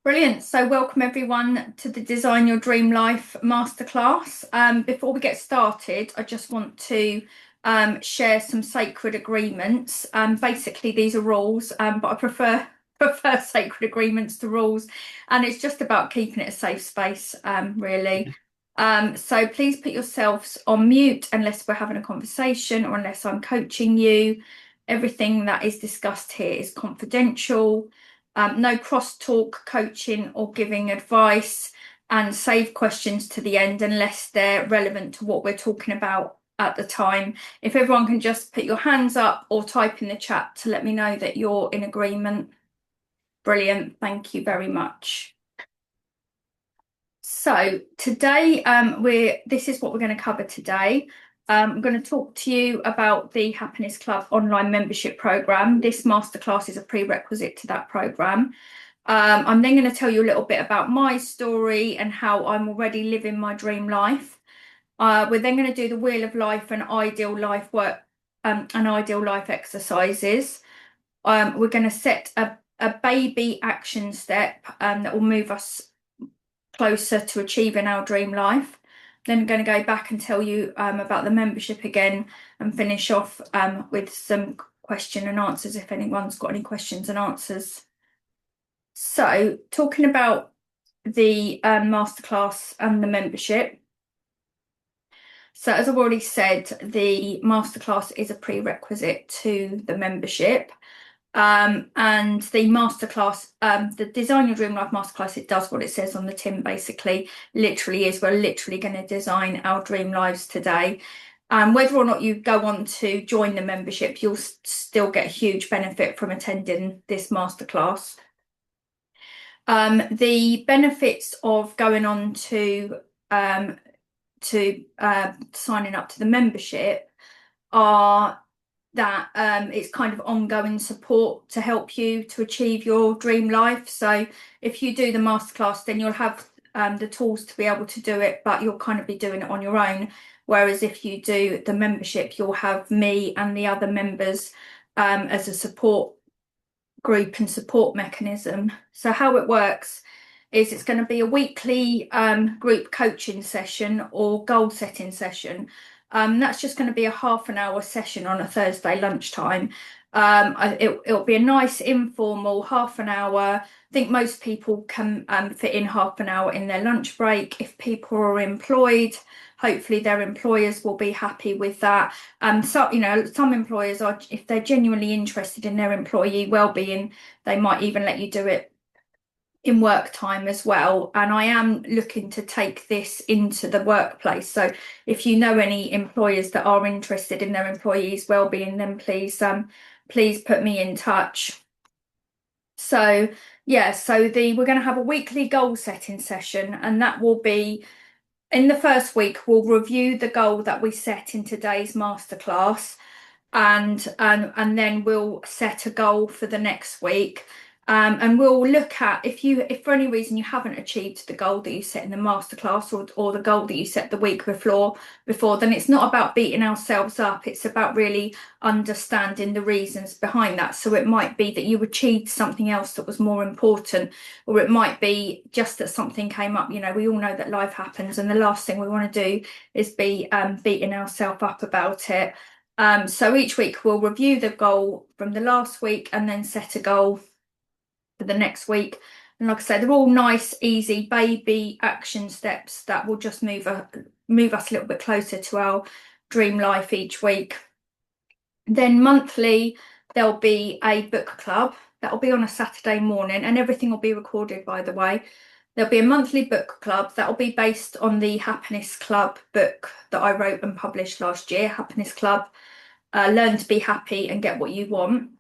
Brilliant. So, welcome everyone to the Design Your Dream Life Masterclass. Before we get started, I just want to share some sacred agreements. Basically, these are rules, but I prefer sacred agreements to rules, and it's just about keeping it a safe space, really. So please put yourselves on mute unless we're having a conversation or unless I'm coaching you. Everything that is discussed here is confidential. No cross-talk, coaching or giving advice, and save questions to the end unless they're relevant to what we're talking about at the time. If everyone can just put your hands up or type in the chat to let me know that you're in agreement. Brilliant. Thank you very much. So today, this is what we're going to cover today. I'm going to talk to you about the Happiness Club online membership program. This masterclass is a prerequisite to that program. I'm then going to tell you a little bit about my story and how I'm already living my dream life. We're then going to do the Wheel of Life and Ideal Life work and Ideal Life exercises. We're going to set a baby action step that will move us closer to achieving our dream life. Then I'm going to go back and tell you about the membership again and finish off with some question and answers if anyone's got any questions and answers. So talking about the masterclass and the membership. So as I've already said, the masterclass is a prerequisite to the membership. And the masterclass, the Design Your Dream Life Masterclass, it does what it says on the tin, basically. Literally is, we're literally going to design our dream lives today. Whether or not you go on to join the membership, you'll still get a huge benefit from attending this masterclass. The benefits of going on to signing up to the membership are that it's kind of ongoing support to help you to achieve your dream life. So if you do the masterclass, then you'll have the tools to be able to do it, but you'll kind of be doing it on your own. Whereas if you do the membership, you'll have me and the other members as a support group and support mechanism. So how it works is it's going to be a weekly group coaching session or goal setting session. That's just going to be a half an hour session on a Thursday lunchtime. It'll be a nice informal half an hour. I think most people can fit in half an hour in their lunch break. If people are employed, hopefully their employers will be happy with that. So, some employers are, if they're genuinely interested in their employee well-being, they might even let you do it in work time as well. And I am looking to take this into the workplace. So if you know any employers that are interested in their employees' well-being, then please put me in touch. So yeah, we're going to have a weekly goal setting session, and that will be in the first week. We'll review the goal that we set in today's masterclass, and then we'll set a goal for the next week. And we'll look at if for any reason you haven't achieved the goal that you set in the masterclass or the goal that you set the week before, then it's not about beating ourselves up. It's about really understanding the reasons behind that. So it might be that you achieved something else that was more important, or it might be just that something came up. We all know that life happens, and the last thing we want to do is be beating ourselves up about it. So each week we'll review the goal from the last week and then set a goal for the next week. And like I said, they're all nice, easy baby action steps that will just move us a little bit closer to our dream life each week. Then monthly, there'll be a book club that will be on a Saturday morning, and everything will be recorded, by the way. There'll be a monthly book club that will be based on the Happiness Club book that I wrote and published last year, Happiness Club, Learn to Be Happy and Get What You Want.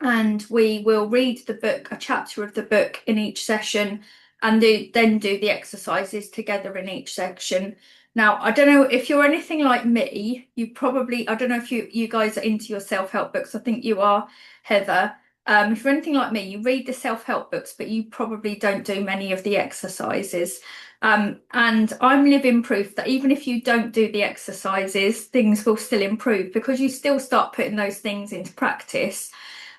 And we will read the book, a chapter of the book in each session, and then do the exercises together in each section. Now, I don't know if you're anything like me, I don't know if you guys are into your self-help books. I think you are, Heather. If you're anything like me, you read the self-help books, but you probably don't do many of the exercises. And I'm living proof that even if you don't do the exercises, things will still improve because you still start putting those things into practice.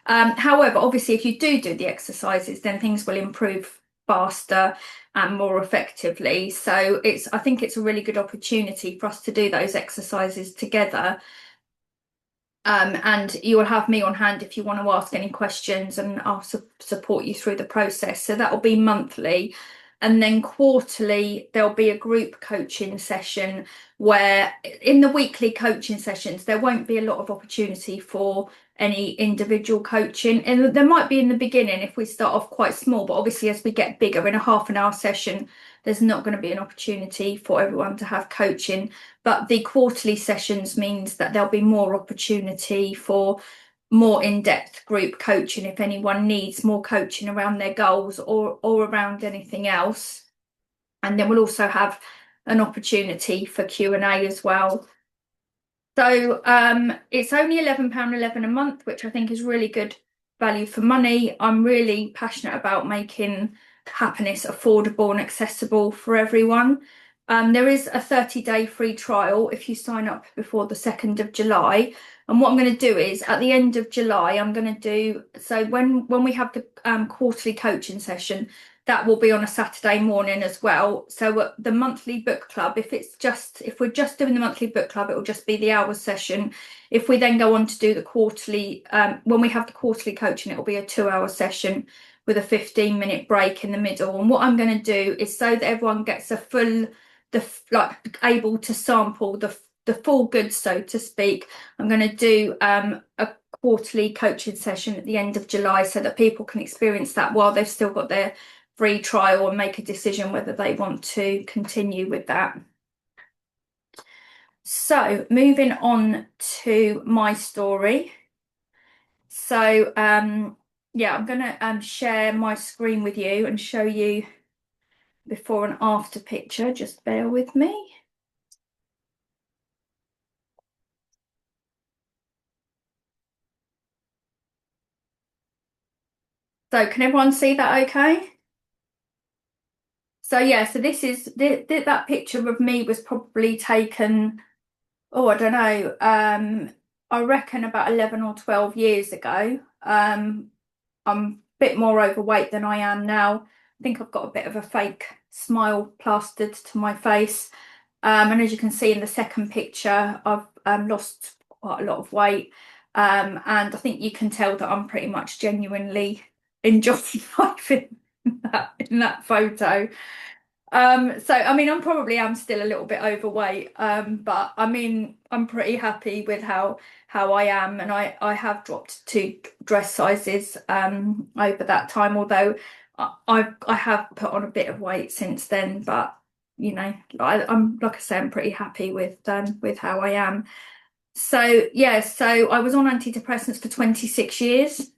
However, obviously, if you do the exercises, then things will improve faster and more effectively. So I think it's a really good opportunity for us to do those exercises together. And you will have me on hand if you want to ask any questions, and I'll support you through the process. So that will be monthly. And then quarterly, there'll be a group coaching session where in the weekly coaching sessions, there won't be a lot of opportunity for any individual coaching. And there might be in the beginning if we start off quite small, but obviously as we get bigger in a half an hour session, there's not going to be an opportunity for everyone to have coaching. But the quarterly sessions means that there'll be more opportunity for more in-depth group coaching if anyone needs more coaching around their goals or around anything else. And then we'll also have an opportunity for Q&A as well. So it's only £11.11 a month, which I think is really good value for money. I'm really passionate about making happiness affordable and accessible for everyone. There is a 30-day free trial if you sign up before the 2nd of July. And what I'm going to do is at the end of July, I'm going to do, so when we have the quarterly coaching session, that will be on a Saturday morning as well. So the monthly book club, if we're just doing the monthly book club, it will just be the hour session. If we then go on to do the quarterly, when we have the quarterly coaching, it will be a 2-hour session with a 15-minute break in the middle. And what I'm going to do is so that everyone gets a full, like able to sample the full goods, so to speak. I'm going to do a quarterly coaching session at the end of July so that people can experience that while they've still got their free trial and make a decision whether they want to continue with that. So moving on to my story. So yeah, I'm gonna share my screen with you and show you before and after picture. Just bear with me. So can everyone see that okay? So yeah, so this is that picture of me was probably taken, oh, I don't know, I reckon about 11 or 12 years ago. I'm a bit more overweight than I am now. I think I've got a bit of a fake smile plastered to my face. And as you can see in the second picture, I've lost quite a lot of weight. And I think you can tell that I'm pretty much genuinely enjoying life in that photo. So I mean, I'm still a little bit overweight, but I mean, I'm pretty happy with how I am, and I have dropped 2 dress sizes over that time. Although I have put on a bit of weight since then, but you know, I'm like I say, I'm pretty happy with how I am. So yeah, so I was on antidepressants for 26 years.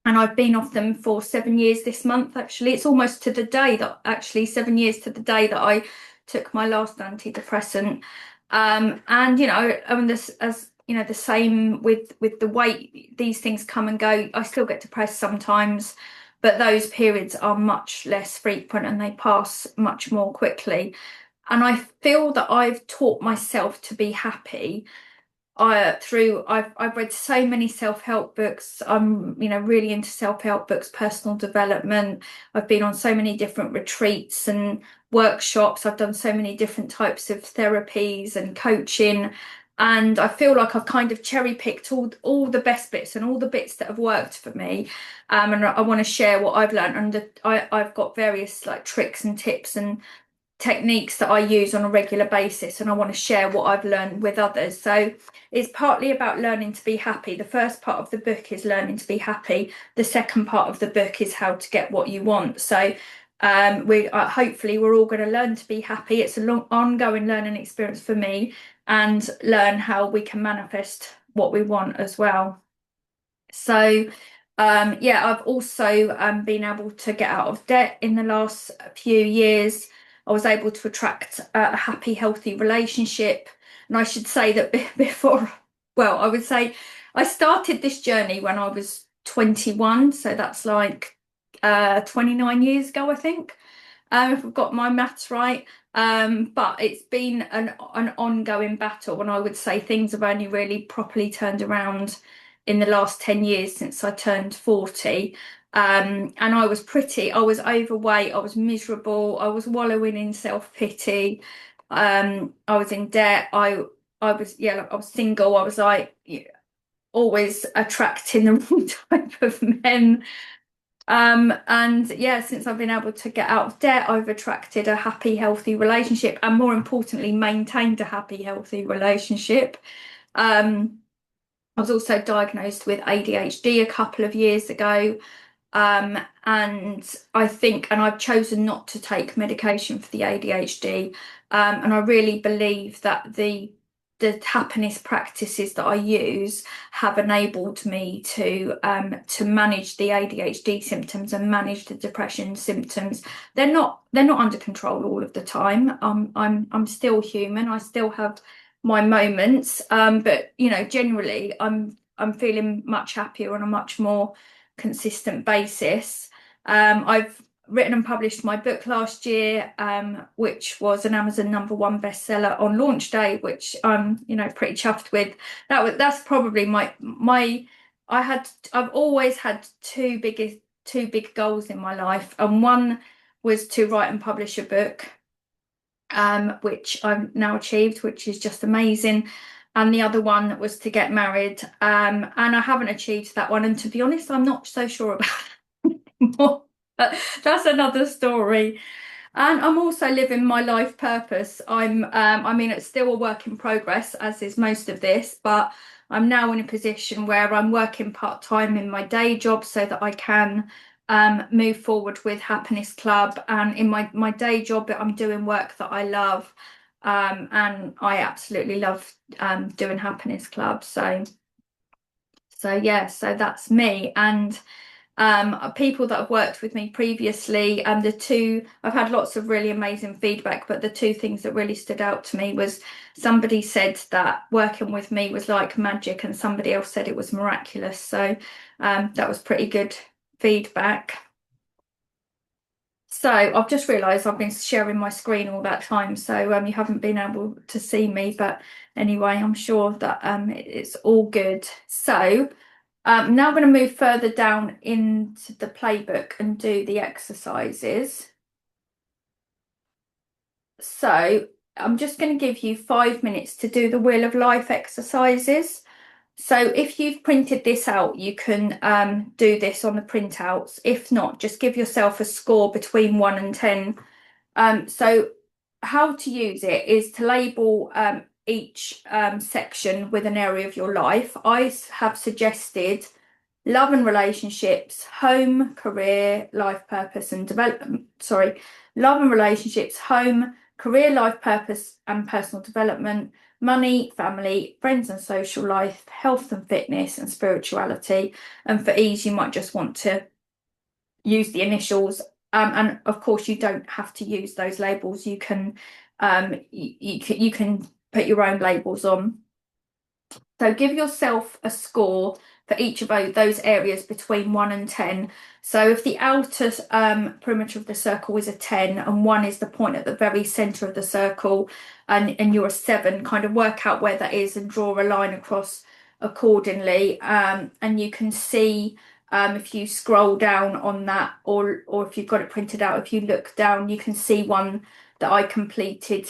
And I've been off them for 7 years this month, actually. It's almost to the day that, actually, 7 years to the day that I took my last antidepressant. And, you know, I mean, this, as you know, the same with the weight, these things come and go. I still get depressed sometimes, but those periods are much less frequent and they pass much more quickly. And I feel that I've taught myself to be happy I've read so many self-help books. I'm, you know, really into self-help books, personal development. I've been on so many different retreats and workshops. I've done so many different types of therapies and coaching. And I feel like I've kind of cherry-picked all the best bits and all the bits that have worked for me. And I want to share what I've learned. And I've got various like tricks and tips and techniques that I use on a regular basis, and I want to share what I've learned with others. So it's partly about learning to be happy. The first part of the book is learning to be happy. The second part of the book is how to get what you want. So we hopefully we're all going to learn to be happy. It's a long ongoing learning experience for me, and learn how we can manifest what we want as well. So yeah, I've also been able to get out of debt in the last few years. I was able to attract a happy, healthy relationship. And I should say that before, well, I would say I started this journey when I was 21. So that's like 29 years ago, I think, if I've got my maths right. But it's been an ongoing battle. And I would say things have only really properly turned around in the last 10 years since I turned 40. And I was overweight, I was miserable, I was wallowing in self-pity, I was in debt, I was, yeah, I was single, I was like always attracting the wrong type of men. And yeah, since I've been able to get out of debt, I've attracted a happy, healthy relationship, and more importantly, maintained a happy, healthy relationship. Um, I was also diagnosed with ADHD a couple of years ago. And I think, and I've chosen not to take medication for the ADHD. And I really believe that the happiness practices that I use have enabled me to manage the ADHD symptoms and manage the depression symptoms. They're not under control all of the time. I'm still human. I still have my moments. But generally I'm feeling much happier on a much more consistent basis. I've written and published my book last year, which was an Amazon #1 bestseller on launch day, which I'm, pretty chuffed with. That's probably my I've always had two big goals in my life, and one was to write and publish a book, which I've now achieved, which is just amazing. And the other one was to get married, and I haven't achieved that one. And to be honest, I'm not so sure about that anymore. But that's another story. And I'm also living my life purpose. I mean, it's still a work in progress, as is most of this, but I'm now in a position where I'm working part-time in my day job so that I can move forward with Happiness Club. And in my day job, I'm doing work that I love. And I absolutely love doing Happiness Club. So yeah, so that's me. And people that have worked with me previously, and I've had lots of really amazing feedback, but the two things that really stood out to me was somebody said that working with me was like magic, and somebody else said it was miraculous. So that was pretty good feedback. So I've just realised I've been sharing my screen all that time, so you haven't been able to see me, but anyway, I'm sure that it's all good. So now I'm going to move further down into the playbook and do the exercises. So I'm just going to give you 5 minutes to do the Wheel of Life exercises. So if you've printed this out, you can do this on the printouts. If not, just give yourself a score between 1 and 10. So how to use it is to label each section with an area of your life. I have suggested love and relationships, home, career, life purpose and development. Sorry, love and relationships, home, career, life purpose and personal development, money, family, friends and social life, health and fitness and spirituality. And for ease, you might just want to use the initials. And of course, you don't have to use those labels. You can you can put your own labels on. So give yourself a score for each of those areas between 1 and 10. So if the outer perimeter of the circle is a 10 and 1 is the point at the very center of the circle, and you're a 7, kind of work out where that is and draw a line across accordingly. And you can see if you scroll down on that, or if you've got it printed out, if you look down, you can see one that I completed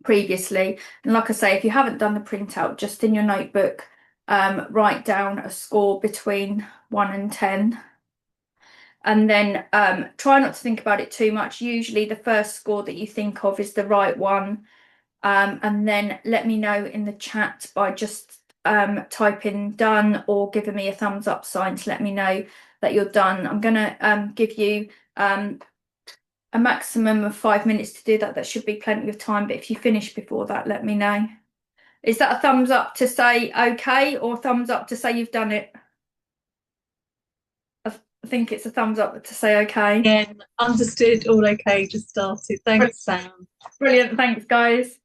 previously. And like I say, if you haven't done the printout, just in your notebook, write down a score between 1 and 10. And then try not to think about it too much. Usually the first score that you think of is the right one. And then let me know in the chat by just typing done or giving me a thumbs up sign to let me know that you're done. I'm going to give you a maximum of 5 minutes to do that. That should be plenty of time, but if you finish before that, let me know. Is that a thumbs up to say okay, or thumbs up to say you've done it? I think it's a thumbs up to say okay. Yeah, understood, all okay, just started. Thanks, Sam. Brilliant, thanks guys.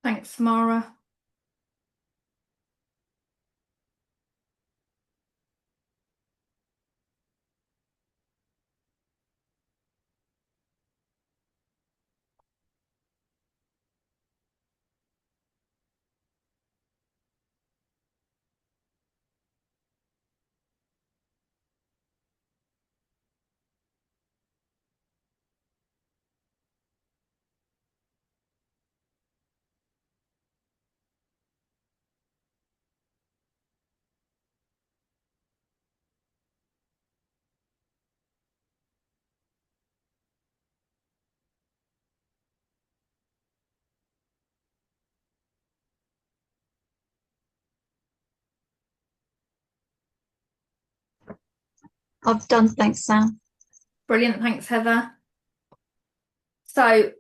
Thanks, Samara. I've done, thanks, Sam. Brilliant, thanks, Heather. So,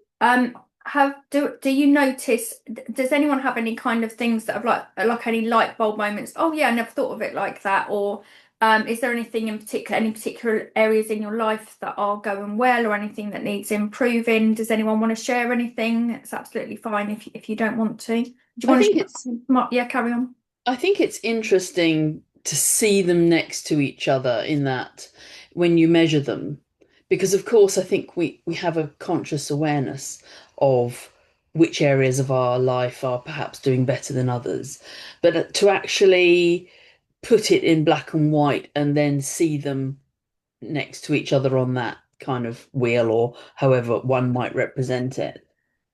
do you notice? Does anyone have any kind of things that have like any light bulb moments? Oh yeah, I never thought of it like that. Or is there anything in particular, any particular areas in your life that are going well, or anything that needs improving? Does anyone want to share anything? It's absolutely fine if you don't want to. Do you I want think to it's share? Yeah, carry on. I think it's interesting to see them next to each other in that when you measure them, because of course I think we have a conscious awareness of which areas of our life are perhaps doing better than others, but to actually put it in black and white and then see them next to each other on that kind of wheel or however one might represent it,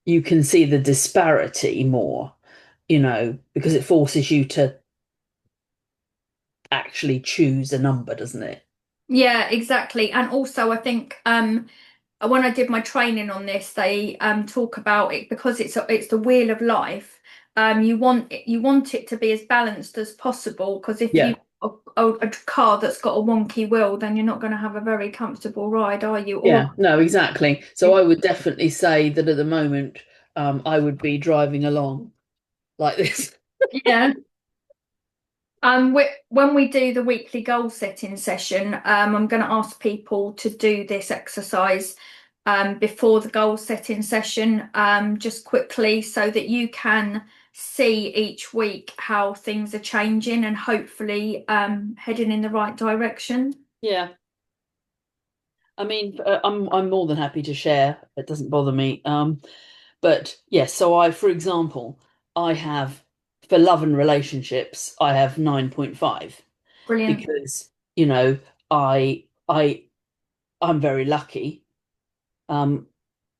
you can see the disparity more, because it forces you to actually choose a number, doesn't it? Yeah, exactly. And also, I think when I did my training on this, they talk about it because it's the wheel of life. You want it to be as balanced as possible because if you Yeah. a car that's got a wonky wheel, then you're not going to have a very comfortable ride, are you? Or Yeah, no, exactly. So I would definitely say that at the moment, I would be driving along like this. yeah. When we do the weekly goal setting session, I'm going to ask people to do this exercise before the goal setting session, just quickly, so that you can see each week how things are changing and hopefully heading in the right direction. Yeah. I mean, I'm more than happy to share. It doesn't bother me. But yes, so for example, I have for love and relationships, I have 9.5 Brilliant. because, I'm very lucky. Um,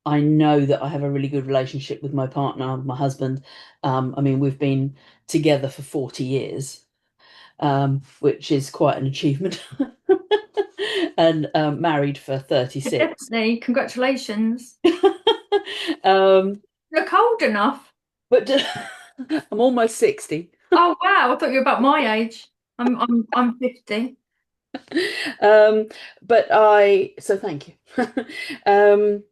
I know that I have a really good relationship with my partner, my husband. I mean, we've been together for 40 years, which is quite an achievement, and married for 36. Definitely. Congratulations. Um, Look old enough. but I'm almost 60. Oh wow, I thought you were about my age. I'm 50. Um, so thank you. Um,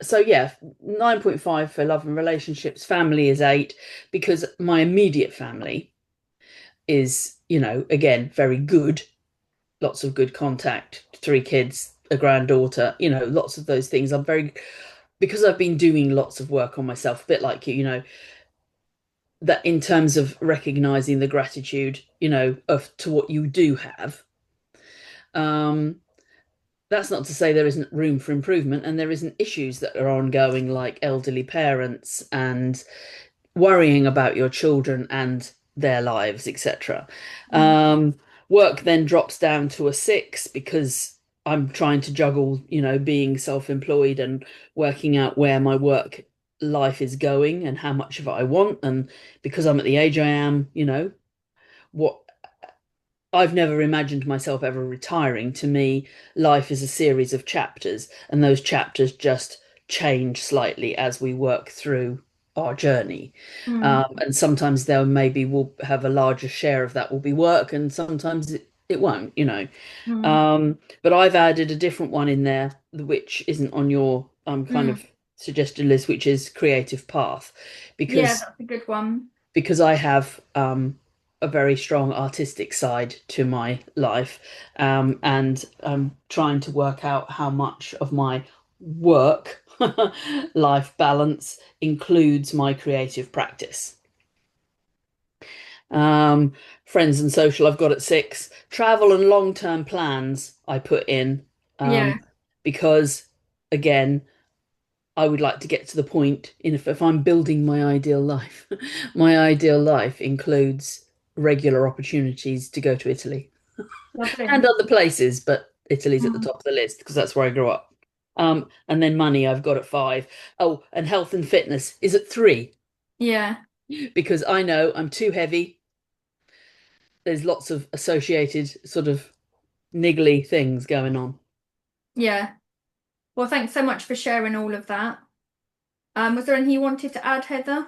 so yeah, 9.5 for love and relationships. Family is 8 because my immediate family is, again, very good. Lots of good contact, 3 kids, a granddaughter, lots of those things. Because I've been doing lots of work on myself, a bit like you, that in terms of recognizing the gratitude, of to what you do have. Um, that's not to say there isn't room for improvement and there isn't issues that are ongoing, like elderly parents and worrying about your children and their lives, etc. Mm, Work then drops down to a 6 because I'm trying to juggle, being self-employed and working out where my work life is going and how much of it I want. And because I'm at the age I am, what I've never imagined myself ever retiring. To me, life is a series of chapters, and those chapters just change slightly as we work through our journey. mm, And sometimes there maybe will have a larger share of that will be work, and sometimes it won't. mm, But I've added a different one in there, which isn't on your kind mm. of suggested list, which is creative path, Yeah, because that's a good one. I have a very strong artistic side to my life, and I'm trying to work out how much of my work life balance includes my creative practice. Um, Friends and social, I've got at 6. Travel and long-term plans I put in, Yeah, because again, I would like to get to the point in if I'm building my ideal life, my ideal life includes regular opportunities to go to Italy and lovely. other places, but Italy's at the Mm, top of the list because that's where I grew up. And then money I've got at 5. Oh, and health and fitness is at 3 yeah, because I know I'm too heavy. There's lots of associated sort of niggly things going on. yeah. Well, thanks so much for sharing all of that. Was there anything you wanted to add, Heather?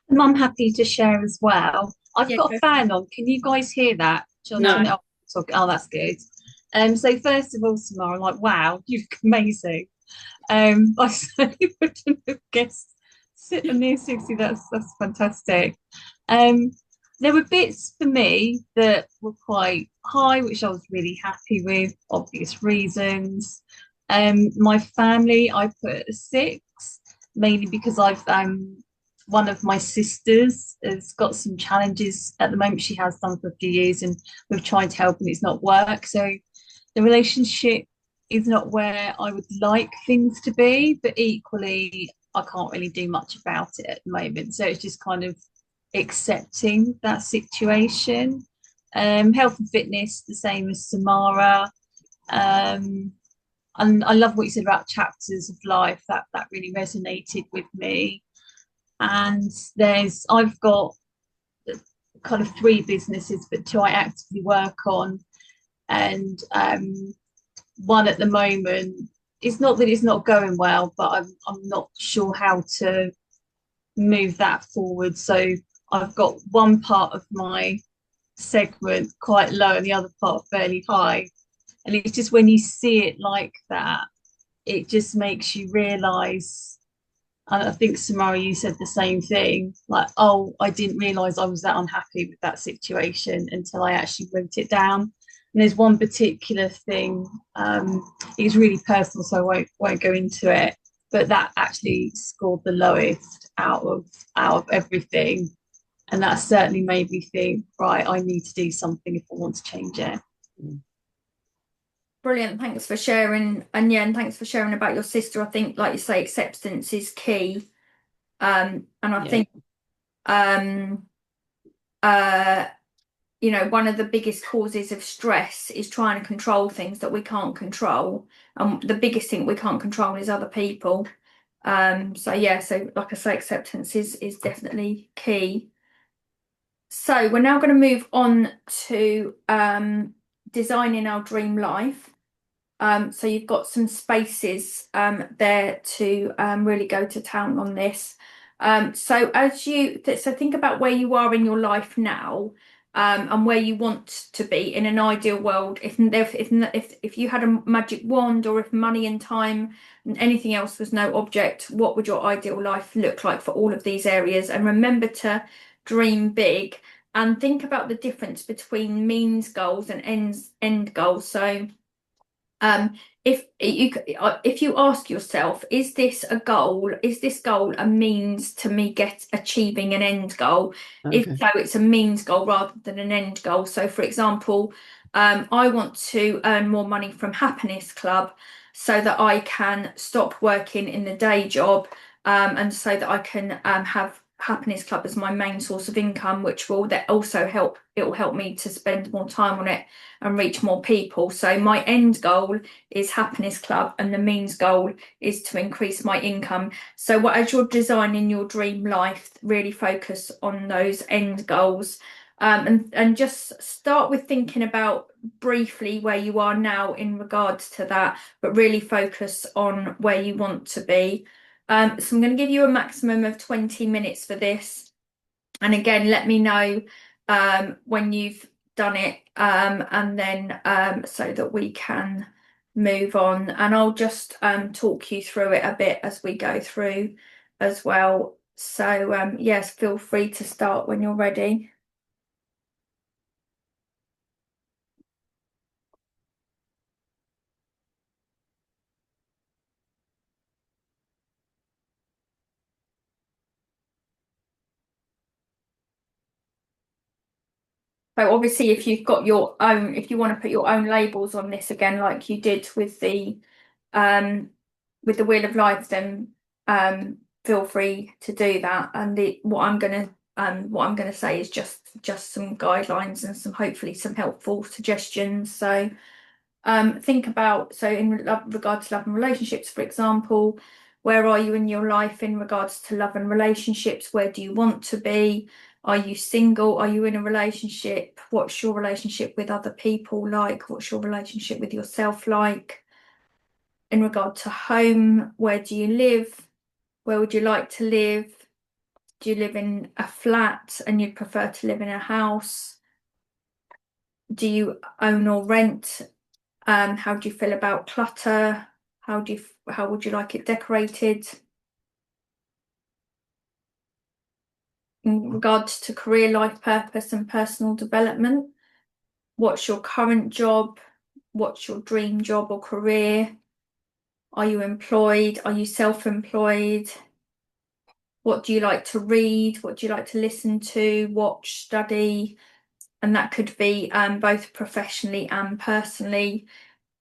And I'm happy to share as well. I've Yeah, got go a for it. fan on. Can you guys hear that? Shall I No. turn it off? Oh, that's good. So first of all, Samara, I'm like, wow, you look amazing. I certainly wouldn't have guessed sitting near 60. That's fantastic. Um, there were bits for me that were quite high, which I was really happy with, obvious reasons. My family, I put at a 6, mainly because I've one of my sisters has got some challenges at the moment. She has done for a few years, and we've tried to help, and it's not work. So the relationship is not where I would like things to be, but equally, I can't really do much about it at the moment. So it's just kind of accepting that situation. Health and fitness, the same as Samara. Um, and I love what you said about chapters of life. That really resonated with me. And I've got kind of 3 businesses, but 2 I actively work on, and one at the moment. It's not that it's not going well, but I'm not sure how to move that forward. So I've got one part of my segment quite low and the other part fairly high. And it's just when you see it like that, it just makes you realise. And I think Samara, you said the same thing. Like, oh, I didn't realise I was that unhappy with that situation until I actually wrote it down. And there's one particular thing. It's really personal, so I won't go into it. But that actually scored the lowest out of everything, and that certainly made me think, right, I need to do something if I want to change it. Brilliant. Thanks for sharing. And yeah, and thanks for sharing about your sister. I think, like you say, acceptance is key. And I Yeah. think, um, uh, one of the biggest causes of stress is trying to control things that we can't control. And the biggest thing we can't control is other people. So yeah, so like I say, acceptance is definitely key. So we're now going to move on to designing our dream life. So you've got some spaces there to really go to town on this. So think about where you are in your life now, and where you want to be in an ideal world. If you had a magic wand, or if money and time and anything else was no object, what would your ideal life look like for all of these areas? And remember to dream big and think about the difference between means goals and end goals. So um, if you ask yourself, is this a goal? Is this goal a means to me achieving an end goal? If Okay. so, it's a means goal rather than an end goal. So, for example, I want to earn more money from Happiness Club so that I can stop working in the day job, and so that I can have Happiness Club as my main source of income, which will that also help. It will help me to spend more time on it and reach more people. So my end goal is Happiness Club, and the means goal is to increase my income. So as you're designing your dream life, really focus on those end goals. And just start with thinking about briefly where you are now in regards to that, but really focus on where you want to be. So I'm going to give you a maximum of 20 minutes for this. And again, let me know when you've done it, and then so that we can move on. And I'll just talk you through it a bit as we go through as well. So yes, feel free to start when you're ready. So obviously if you've got your own, if you want to put your own labels on this again, like you did um with the Wheel of Life, then feel free to do that. And what I'm gonna say is just some guidelines and some hopefully some helpful suggestions. So think about, so in regards to love and relationships, for example, where are you in your life in regards to love and relationships? Where do you want to be? Are you single? Are you in a relationship? What's your relationship with other people like? What's your relationship with yourself like? In regard to home, where do you live? Where would you like to live? Do you live in a flat and you'd prefer to live in a house? Do you own or rent? How do you feel about clutter? How would you like it decorated? In regards to career, life purpose, and personal development, what's your current job? What's your dream job or career? Are you employed? Are you self-employed? What do you like to read? What do you like to listen to, watch, study? And that could be both professionally and personally.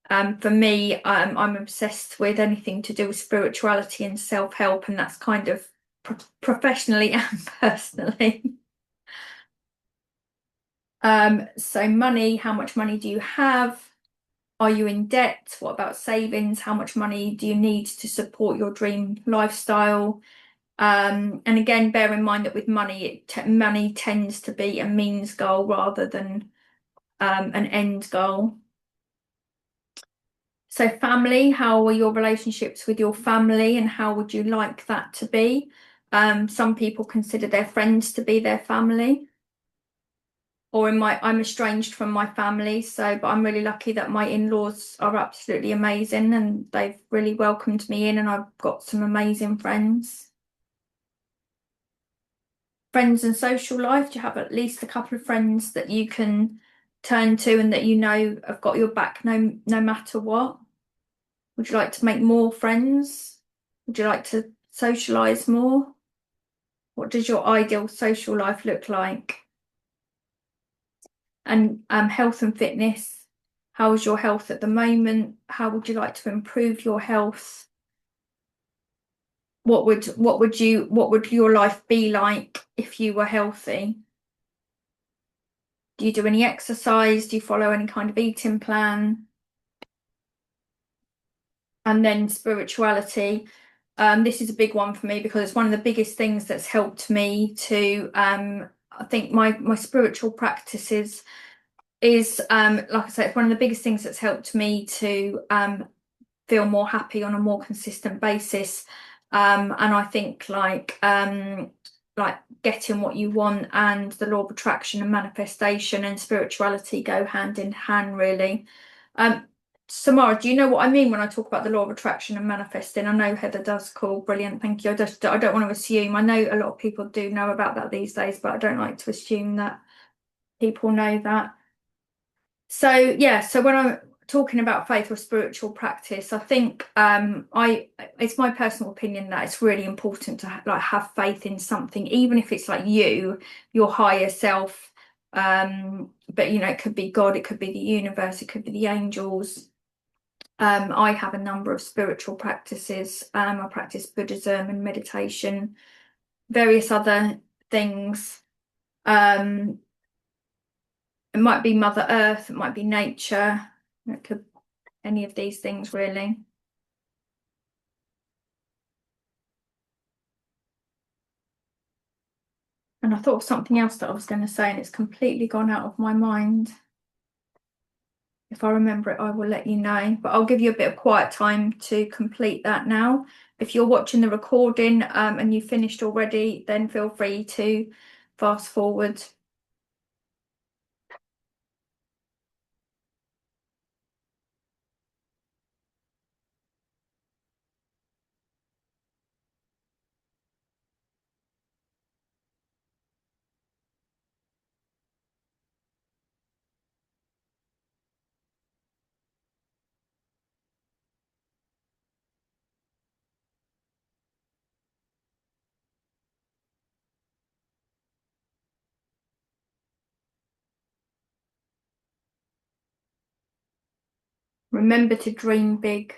For me, I'm obsessed with anything to do with spirituality and self-help, and that's kind of professionally and personally. So money, how much money do you have? Are you in debt? What about savings? How much money do you need to support your dream lifestyle? And again, bear in mind that with money, money tends to be a means goal rather than an end goal. So family, how are your relationships with your family and how would you like that to be? Some people consider their friends to be their family. Or I'm estranged from my family, so but I'm really lucky that my in-laws are absolutely amazing and they've really welcomed me in and I've got some amazing friends. Friends and social life, do you have at least a couple of friends that you can turn to and that you know have got your back no matter what? Would you like to make more friends? Would you like to socialize more? What does your ideal social life look like? And health and fitness. How is your health at the moment? How would you like to improve your health? What would your life be like if you were healthy? Do you do any exercise? Do you follow any kind of eating plan? And then spirituality. This is a big one for me because it's one of the biggest things that's helped me to I think my spiritual practices is like I said, it's one of the biggest things that's helped me to feel more happy on a more consistent basis. And I think like getting what you want and the law of attraction and manifestation and spirituality go hand in hand, really. Samara, do you know what I mean when I talk about the law of attraction and manifesting? I know Heather does. Cool, brilliant, thank you. I don't want to assume. I know a lot of people do know about that these days, but I don't like to assume that people know that. So yeah, so when I'm talking about faith or spiritual practice, I think I it's my personal opinion that it's really important to like have faith in something, even if it's like your higher self. But you know, it could be God, it could be the universe, it could be the angels. I have a number of spiritual practices. I practice Buddhism and meditation, various other things. Um, it might be Mother Earth, it might be nature, it could any of these things really. And I thought of something else that I was going to say and it's completely gone out of my mind. If I remember it, I will let you know, but I'll give you a bit of quiet time to complete that now. If you're watching the recording and you finished already, then feel free to fast forward. Remember to dream big.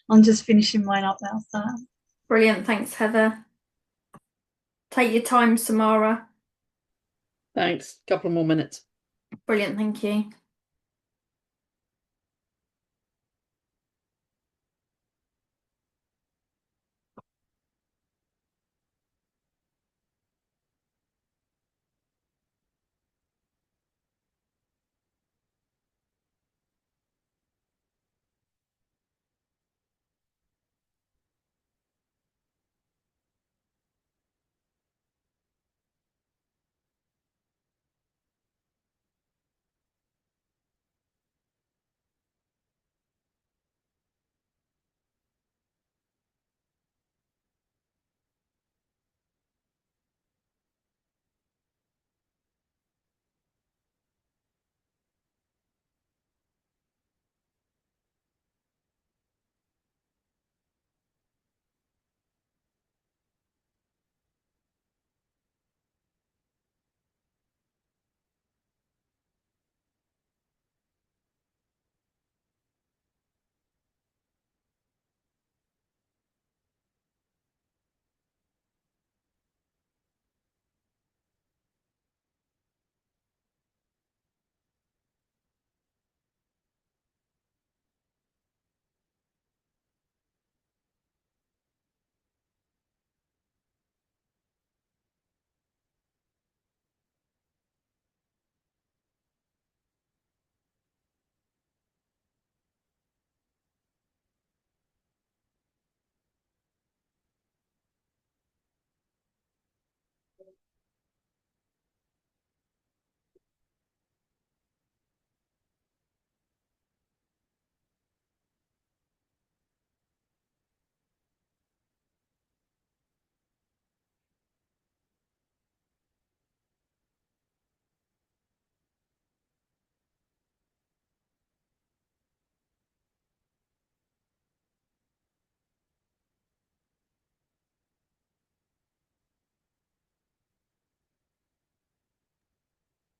I'm just finishing mine up now. So. Brilliant. Thanks, Heather. Take your time, Samara. Thanks. Couple more minutes. Brilliant. Thank you.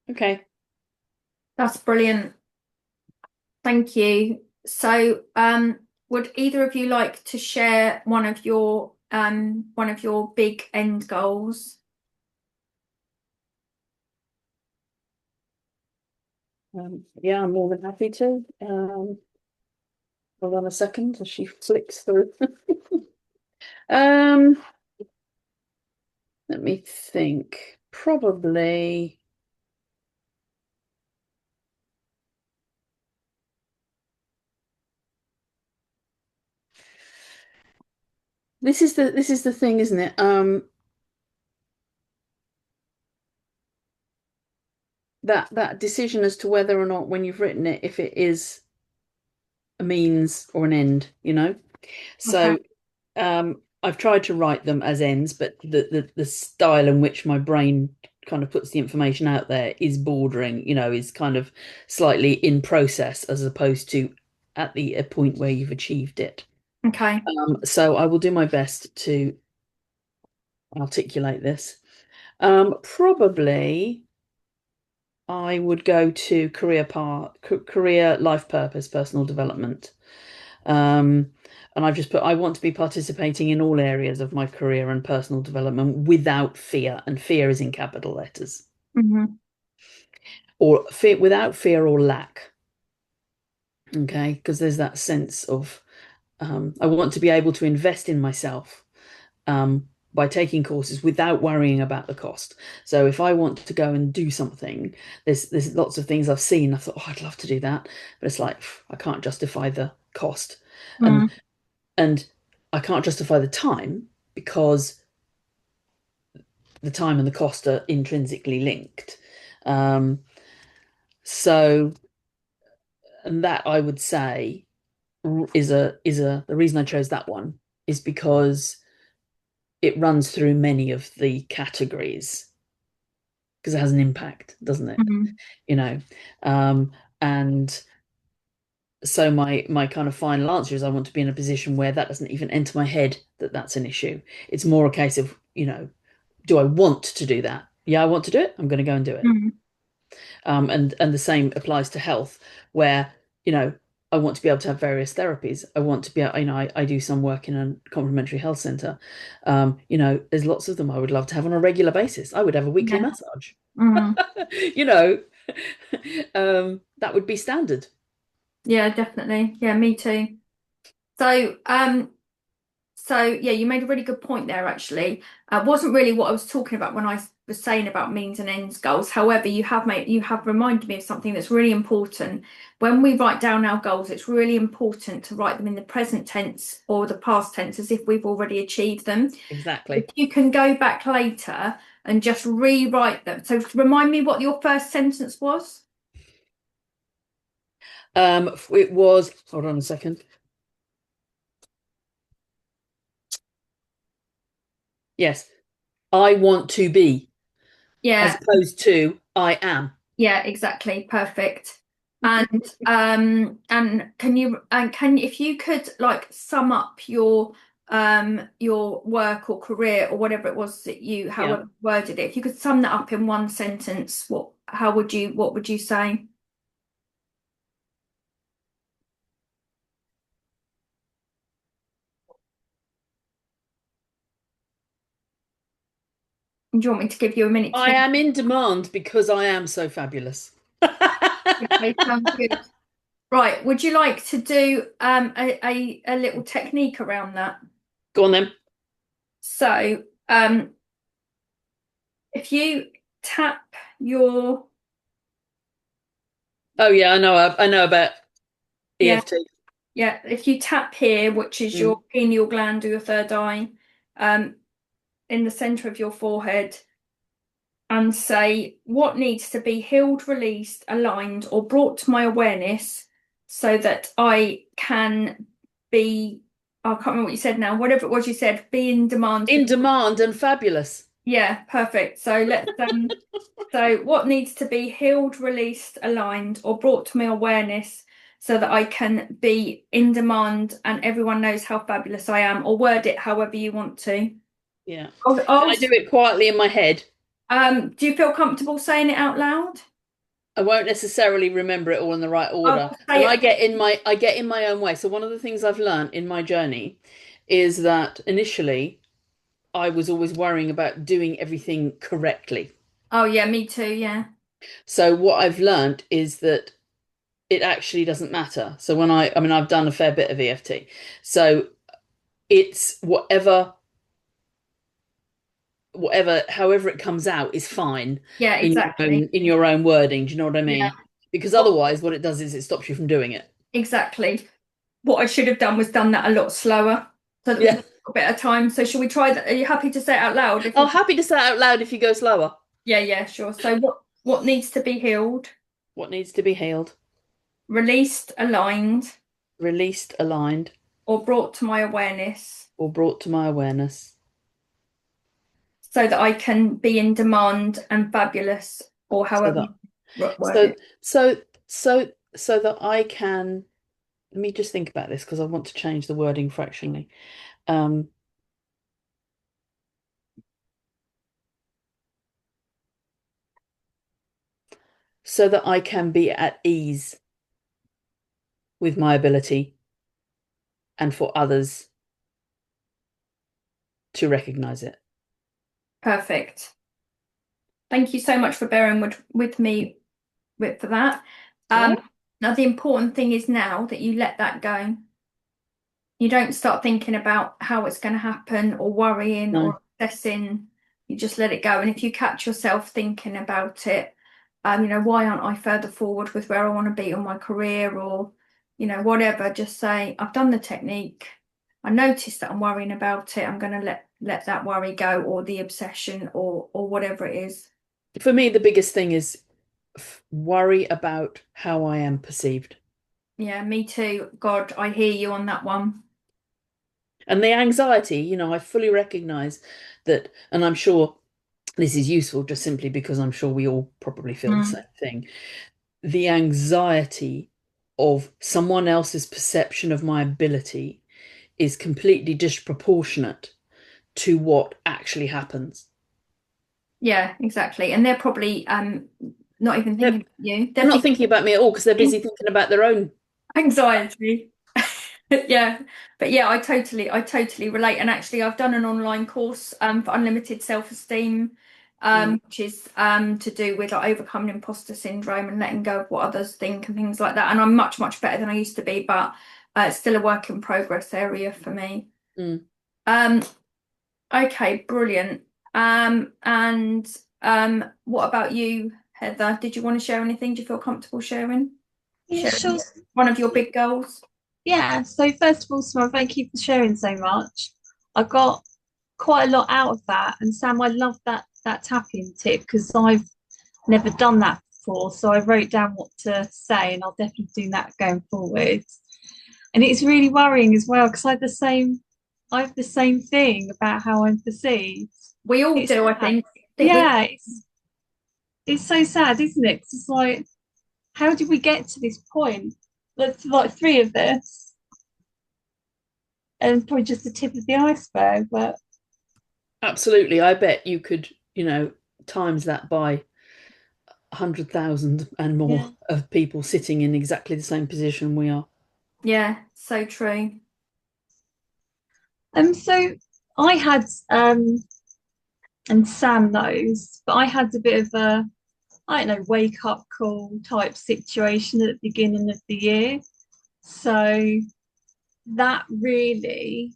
Okay. That's brilliant. Thank you. So, would either of you like to share one of your big end goals? Yeah, I'm more than happy to. Hold on a second as she flicks through. um, Let me think. Probably. This is the thing, isn't it? That decision as to whether or not when you've written it, if it is a means or an end, you know? Okay. So I've tried to write them as ends, but the style in which my brain kind of puts the information out there is bordering, is kind of slightly in process as opposed to at the a point where you've achieved it. Okay. So I will do my best to articulate this. Probably I would go to career life purpose, personal development. Um, and I've just put, I want to be participating in all areas of my career and personal development without fear, and fear is in capital letters, Hmm. or fear, without fear or lack. Okay, because there's that sense of I want to be able to invest in myself by taking courses without worrying about the cost. So if I want to go and do something, there's lots of things I've seen. I thought, oh, I'd love to do that, but it's like I can't justify the cost, and Mm. and I can't justify the time because the time and the cost are intrinsically linked. Um, so, and that I would say is the reason I chose that one is because it runs through many of the categories because it has an impact, doesn't it? Hmm. You know, and so my kind of final answer is I want to be in a position where that doesn't even enter my head that that's an issue. It's more a case of, do I want to do that? Yeah, I want to do it. I'm going to go and do it. Mm. And the same applies to health, where you know, I want to be able to have various therapies. I want to be, I do some work in a complementary health center. There's lots of them I would love to have on a regular basis. I would have a weekly Yeah. massage. Mm. You know, that would be standard. Yeah, definitely. Yeah, me too. So, yeah, you made a really good point there, actually. Wasn't really what I was talking about when I was saying about means and ends goals. However, you have reminded me of something that's really important. When we write down our goals, it's really important to write them in the present tense or the past tense as if we've already achieved them. If Exactly. you can go back later and just rewrite them. So remind me what your first sentence was. It was, hold on a second. Yes, I want to be, as Yeah, opposed to I am. yeah, exactly. Perfect. And can if you could like sum up your work or career or whatever it was that you Yeah. however you worded it, if you could sum that up in one sentence, what would you say? Do you want me to give you a minute to I think? am in demand because I am so fabulous. Okay, sounds good. Right, would you like to do a little technique around that? Go on then. So, if you tap your Oh yeah, I know about yeah, EFT. yeah, if you tap here, which is your Mm. pineal gland or your third eye, um, in the center of your forehead, and say what needs to be healed, released, aligned, or brought to my awareness so that I can be, I can't remember what you said now, whatever it was you said, be in demand for, In demand and fabulous. yeah, perfect. So so what needs to be healed, released, aligned, or brought to my awareness so that I can be in demand and everyone knows how fabulous I am, or word it however you want to. Yeah. Can I Also, do it quietly in my head? do you feel comfortable saying it out loud? I won't necessarily remember it all in the right I'll order. just say And it. I get in my own way. So one of the things I've learned in my journey is that initially I was always worrying about doing everything correctly. Oh yeah, me too. Yeah. So what I've learned is that it actually doesn't matter. So I mean, I've done a fair bit of EFT. So it's however it comes out is fine Yeah, exactly. in your own wording. Do you know what I Yeah. mean? Because What otherwise, what it does is it stops you from doing it. exactly. What I should have done was done that a lot slower so that we've Yeah. got a bit of time. So shall we try that? Are you happy to say it out loud if I'm we happy to say it out loud if you go slower. yeah, yeah, sure. So what needs to be healed, What needs to be healed, released, aligned, released, aligned, or brought to my awareness or brought to my awareness, so that I can be in demand and fabulous, or so however that you word so it. so so so that I can. Let me just think about this because I want to change the wording fractionally. Um, so that I can be at ease with my ability and for others to recognize it. Perfect. Thank you so much for bearing with me for that. It's all Um, right? now the important thing is now that you let that go. You don't start thinking about how it's going to happen or worrying No. or obsessing. You just let it go. And if you catch yourself thinking about it, why aren't I further forward with where I want to be on my career or, whatever, just say, I've done the technique. I noticed that I'm worrying about it. I'm going to let that worry go or the obsession or whatever it is. For me, the biggest thing is worry about how I am perceived. Yeah, me too. God, I hear you on that one. And the anxiety, I fully recognize that, and I'm sure this is useful just simply because I'm sure we all probably feel the same Mm. thing. The anxiety of someone else's perception of my ability is completely disproportionate to what actually happens. Yeah, exactly. And they're probably not even They're, thinking about you. They're they're not thinking, thinking about me at all because they're busy thinking about their own. Anxiety. Yeah, but yeah, I totally relate. And actually, I've done an online course for unlimited self-esteem, Mm. which is to do with like, overcoming imposter syndrome and letting go of what others think and things like that. And I'm much, much better than I used to be, but it's still a work in progress area for me. Mm. Um, okay, brilliant. And what about you, Heather? Did you want to share anything? Do you feel comfortable sharing? Yeah, sure. Sharing one of your big goals? Yeah, so first of all, Samara, thank you for sharing so much. I got quite a lot out of that. And Sam, I love that tapping tip because I've never done that before. So I wrote down what to say and I'll definitely do that going forward. And it's really worrying as well because I have the same thing about how I'm perceived. We all It's do, I sad. think. I think we Yeah, it's so sad, isn't it? 'Cause it's like, how did we get to this point? That's like three of us, and probably just the tip of the iceberg. But Absolutely. I bet you could, times that by 100,000 and yeah. more of people sitting in exactly the same position we are. Yeah, so true. So I had and Sam knows, but I had a bit of a, I don't know, wake up call type situation at the beginning of the year. So that really,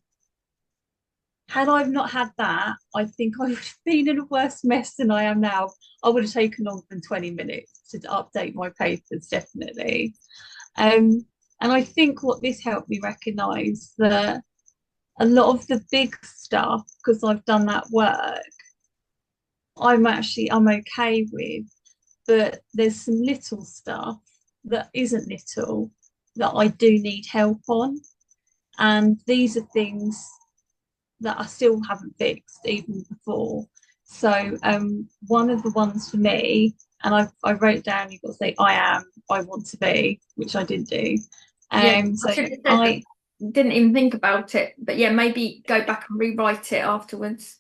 had I not had that, I think I would have been in a worse mess than I am now. I would have taken longer than 20 minutes to update my papers, definitely. And I think what this helped me recognise that a lot of the big stuff, because I've done that work, I'm okay with, but there's some little stuff that isn't little that I do need help on. And these are things that I still haven't fixed even before. So one of the ones for me, and I wrote down, you've got to say I want to be, which I did do. Yeah, So I should have said that. I Didn't even think about it. But yeah, maybe go back and rewrite it afterwards.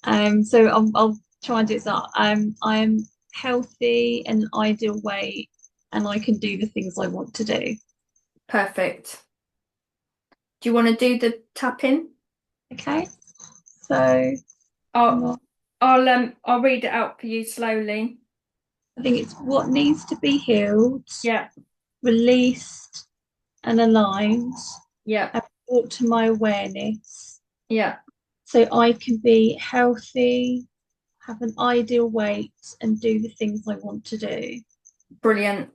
so I'll try and do it. So I am healthy and ideal weight, and I can do the things I want to do. Perfect. Do you want to do the tapping? Okay. So I'll I'll read it out for you slowly. I think it's what needs to be healed, Yeah, released, and aligned, yeah, and brought to my awareness yeah. so I can be healthy, have an ideal weight, and do the things I want to do. Brilliant.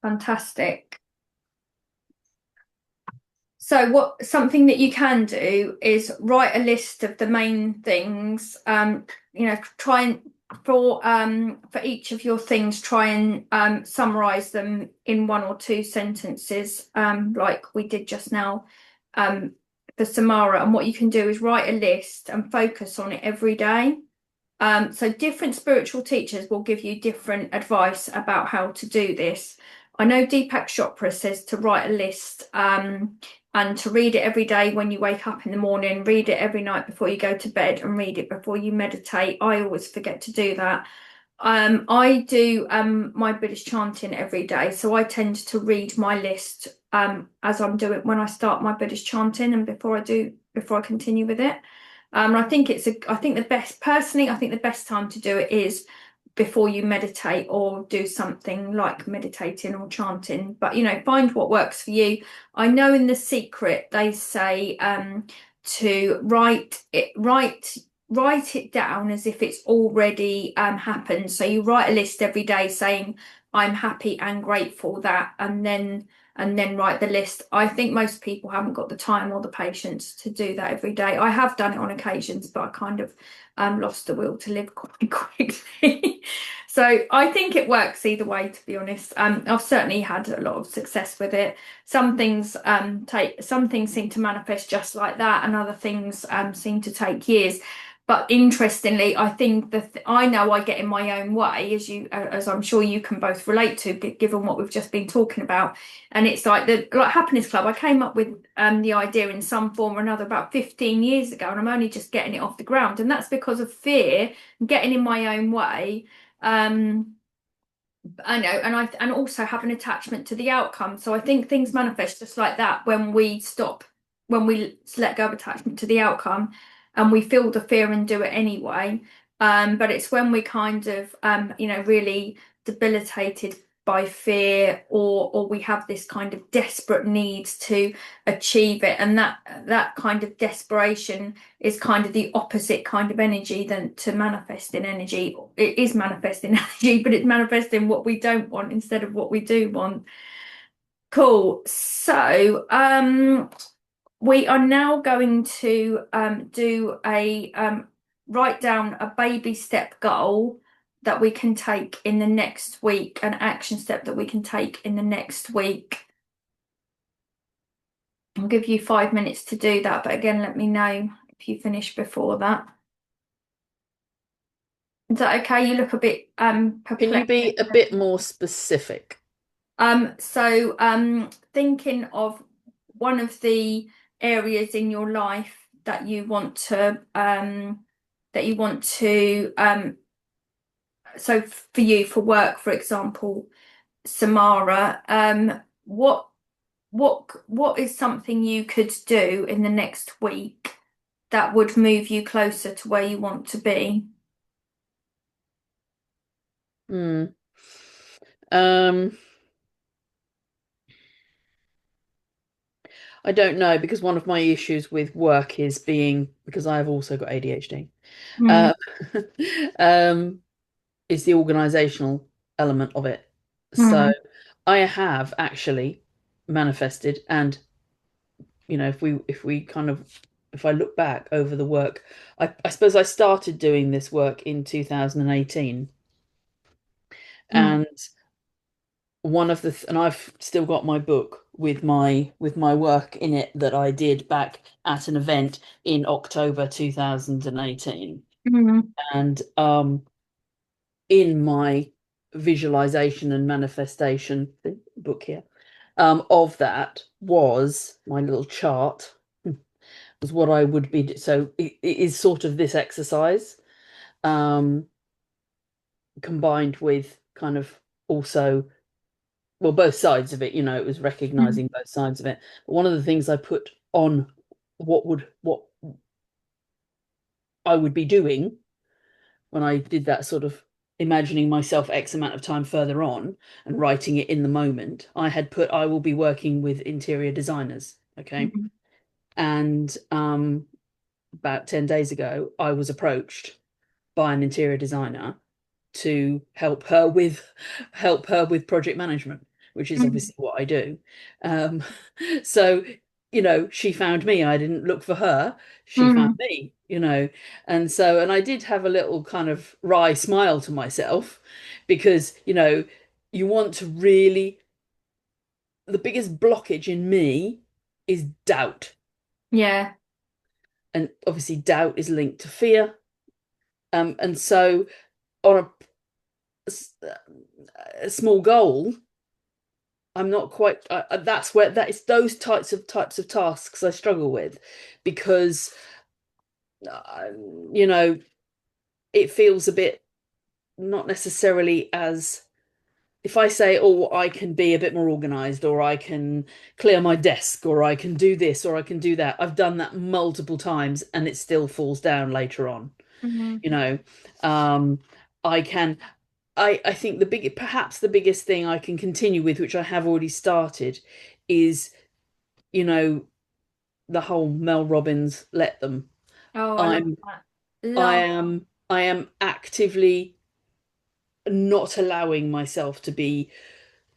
Fantastic. So what something that you can do is write a list of the main things. Try and for each of your things, try and summarize them in one or two sentences, like we did just now, um, for Samara. And what you can do is write a list and focus on it every day. So different spiritual teachers will give you different advice about how to do this. I know Deepak Chopra says to write a list, and to read it every day when you wake up in the morning, read it every night before you go to bed, and read it before you meditate. I always forget to do that. I do my Buddhist chanting every day, so I tend to read my list as I'm doing when I start my Buddhist chanting and before I continue with it. I think the best personally, I think the best time to do it is before you meditate or do something like meditating or chanting. But find what works for you. I know in The Secret they say to write it down as if it's already happened. So you write a list every day saying, I'm happy and grateful that, and then write the list. I think most people haven't got the time or the patience to do that every day. I have done it on occasions, but I kind of lost the will to live quite quickly. So I think it works either way, to be honest. I've certainly had a lot of success with it. Some things seem to manifest just like that, and other things seem to take years. But interestingly, I think that I know I get in my own way, as I'm sure you can both relate to, given what we've just been talking about. And it's like the Happiness Club. I came up with the idea in some form or another about 15 years ago, and I'm only just getting it off the ground. And that's because of fear, getting in my own way. I know, and also have an attachment to the outcome. So I think things manifest just like that when we stop, when we let go of attachment to the outcome, and we feel the fear and do it anyway. But it's when we kind of really debilitated by fear, or we have this kind of desperate need to achieve it, and that kind of desperation is kind of the opposite kind of energy than to manifest in energy. It is manifesting energy, but it's manifesting what we don't want instead of what we do want. Cool. So, we are now going to do a write down a baby step goal that we can take in the next week, an action step that we can take in the next week. I'll give you 5 minutes to do that, but again, let me know if you finish before that. Is that okay? You look a bit Can you perplexed. be a bit more specific? Thinking of one of the areas in your life that you want to so for you, for work, for example, Samara, what is something you could do in the next week that would move you closer to where you want to be? Hmm. I don't know, because one of my issues with work is being, because I have also got ADHD, Mm, uh, is the organizational element of it. So mm, I have actually manifested, and if I look back over the work, I suppose I started doing this work in 2018, mm, and and I've still got my book with my work in it that I did back at an event in October 2018. mm, And in my visualization and manifestation book here, of that was my little chart, was what I would be. So it is sort of this exercise, um, combined with kind of also, well, both sides of it. It was mm, recognizing both sides of it. But one of the things I put on what I would be doing when I did that sort of imagining myself X amount of time further on and writing it in the moment, I had put I will be working with interior designers. Okay. mm, And about 10 days ago, I was approached by an interior designer to help her with project management, which is mm, obviously what I do. Um, so she found me. I didn't look for her. She found mm. me. And I did have a little kind of wry smile to myself, because you want to really, the biggest blockage in me is doubt. Yeah. And obviously doubt is linked to fear. And so on a small goal, I'm not quite. That's where that is those types of tasks I struggle with, because uh, you know it feels a bit, not necessarily as, if I say, oh, I can be a bit more organized, or I can clear my desk, or I can do this, or I can do that. I've done that multiple times and it still falls down later on. Mm, You know, um, I can. I think perhaps the biggest thing I can continue with, which I have already started, is you know the whole Mel Robbins let them. oh, I love I'm that. I Love. am actively not allowing myself to be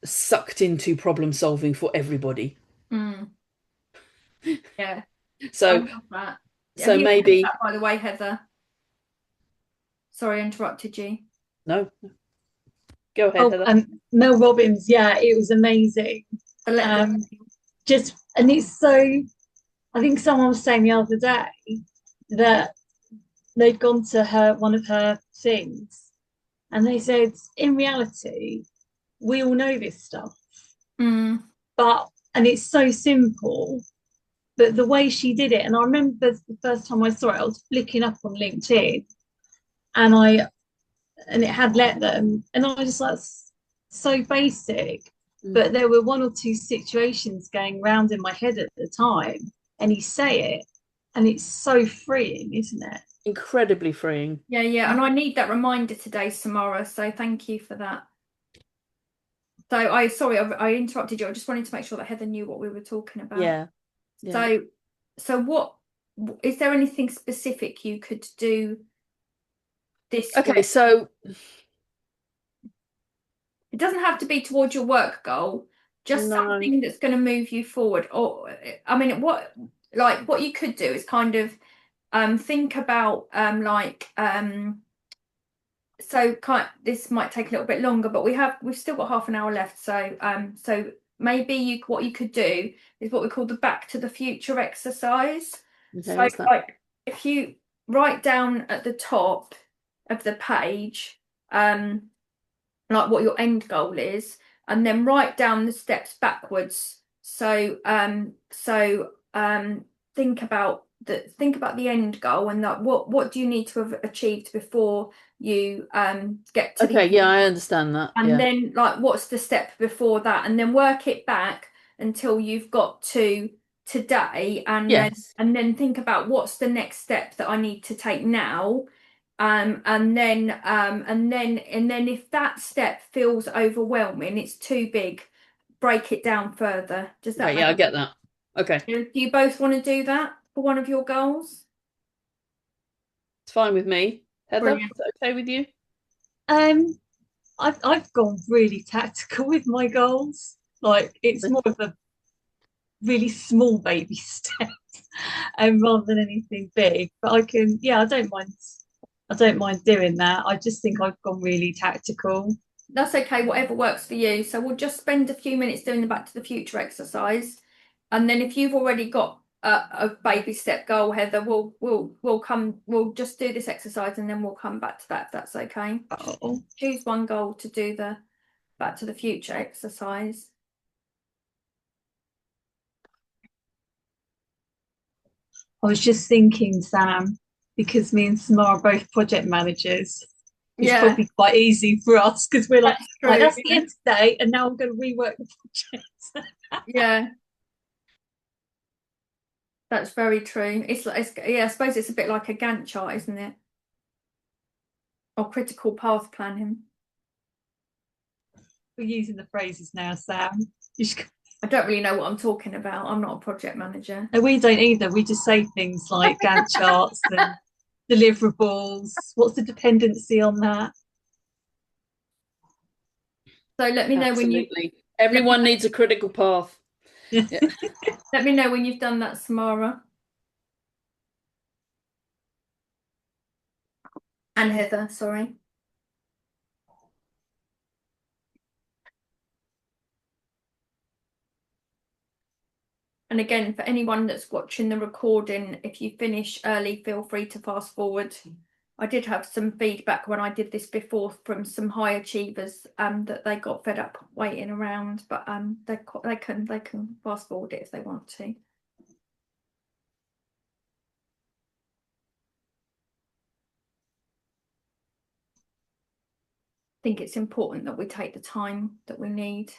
sucked into problem solving for everybody. Mm, yeah, I So love that. Have so you heard maybe that, by the way, Heather? Sorry, I interrupted you. no, go ahead, Oh, Heather. Mel Robbins, yeah, it was amazing. The let the Um, just and it's so. I think someone was saying the other day that they'd gone to her one of her things, and they said, in reality, we all know this stuff, mm, but and it's so simple, but the way she did it, and I remember the first time I saw it, I was flicking up on LinkedIn, and it had let them, and I was just like, so basic, Mm. but there were one or two situations going round in my head at the time, and you say it, and it's so freeing, isn't it? Incredibly freeing. Yeah, yeah. And I need that reminder today, Samara. So thank you for that. So I interrupted you. I just wanted to make sure that Heather knew what we were talking about. Yeah. Yeah. So what is there anything specific you could do this Okay, week? so It doesn't have to be towards your work goal, just no. something that's going to move you forward. Or I mean, what you could do is kind of think about this might take a little bit longer, but we've still got half an hour left. So maybe what you could do is what we call the back to the future exercise. Okay, So what's that? like if you write down at the top of the page, like what your end goal is, and then write down the steps backwards. So think about the end goal and that what do you need to have achieved before you get to the Okay, yeah, end, I understand that. and Yeah. then like what's the step before that, and then work it back until you've got to today, Yes. and then think about what's the next step that I need to take now. And then if that step feels overwhelming, it's too big, break it down further. Does that Okay, yeah, I make get that. Okay. sense? Do you both want to do that for one of your goals? It's fine with me. Heather, Brilliant. is that okay with you? Um, I've gone really tactical with my goals. Like it's more of a really small baby step, rather than anything big. But yeah, I don't mind doing that. I just think I've gone really tactical. That's okay, whatever works for you. So we'll just spend a few minutes doing the Back to the Future exercise, and then if you've already got a baby step goal, Heather, we'll just do this exercise, and then we'll come back to that if that's okay. Oh, Choose one goal to do the Back to the Future exercise. I was just thinking, Sam, because me and Samara are both project managers, it's Yeah, probably quite easy for us because we're like, that's right, true. that's the end today, and now I'm going to rework the project. Yeah, that's very true. Yeah, I suppose it's a bit like a Gantt chart, isn't it? Or critical path planning. We're using the phrases now, Sam. You should- I don't really know what I'm talking about. I'm not a project manager. No, we don't either. We just say things like Gantt charts and deliverables. What's the dependency on that? So Absolutely. let me Everyone needs a critical path. Yeah. let me know when you've done that, Samara and Heather. Sorry. And again, for anyone that's watching the recording, if you finish early, feel free to fast forward. I did have some feedback when I did this before from some high achievers that they got fed up waiting around, but they can fast forward it if they want to. I think it's important that we take the time that we need.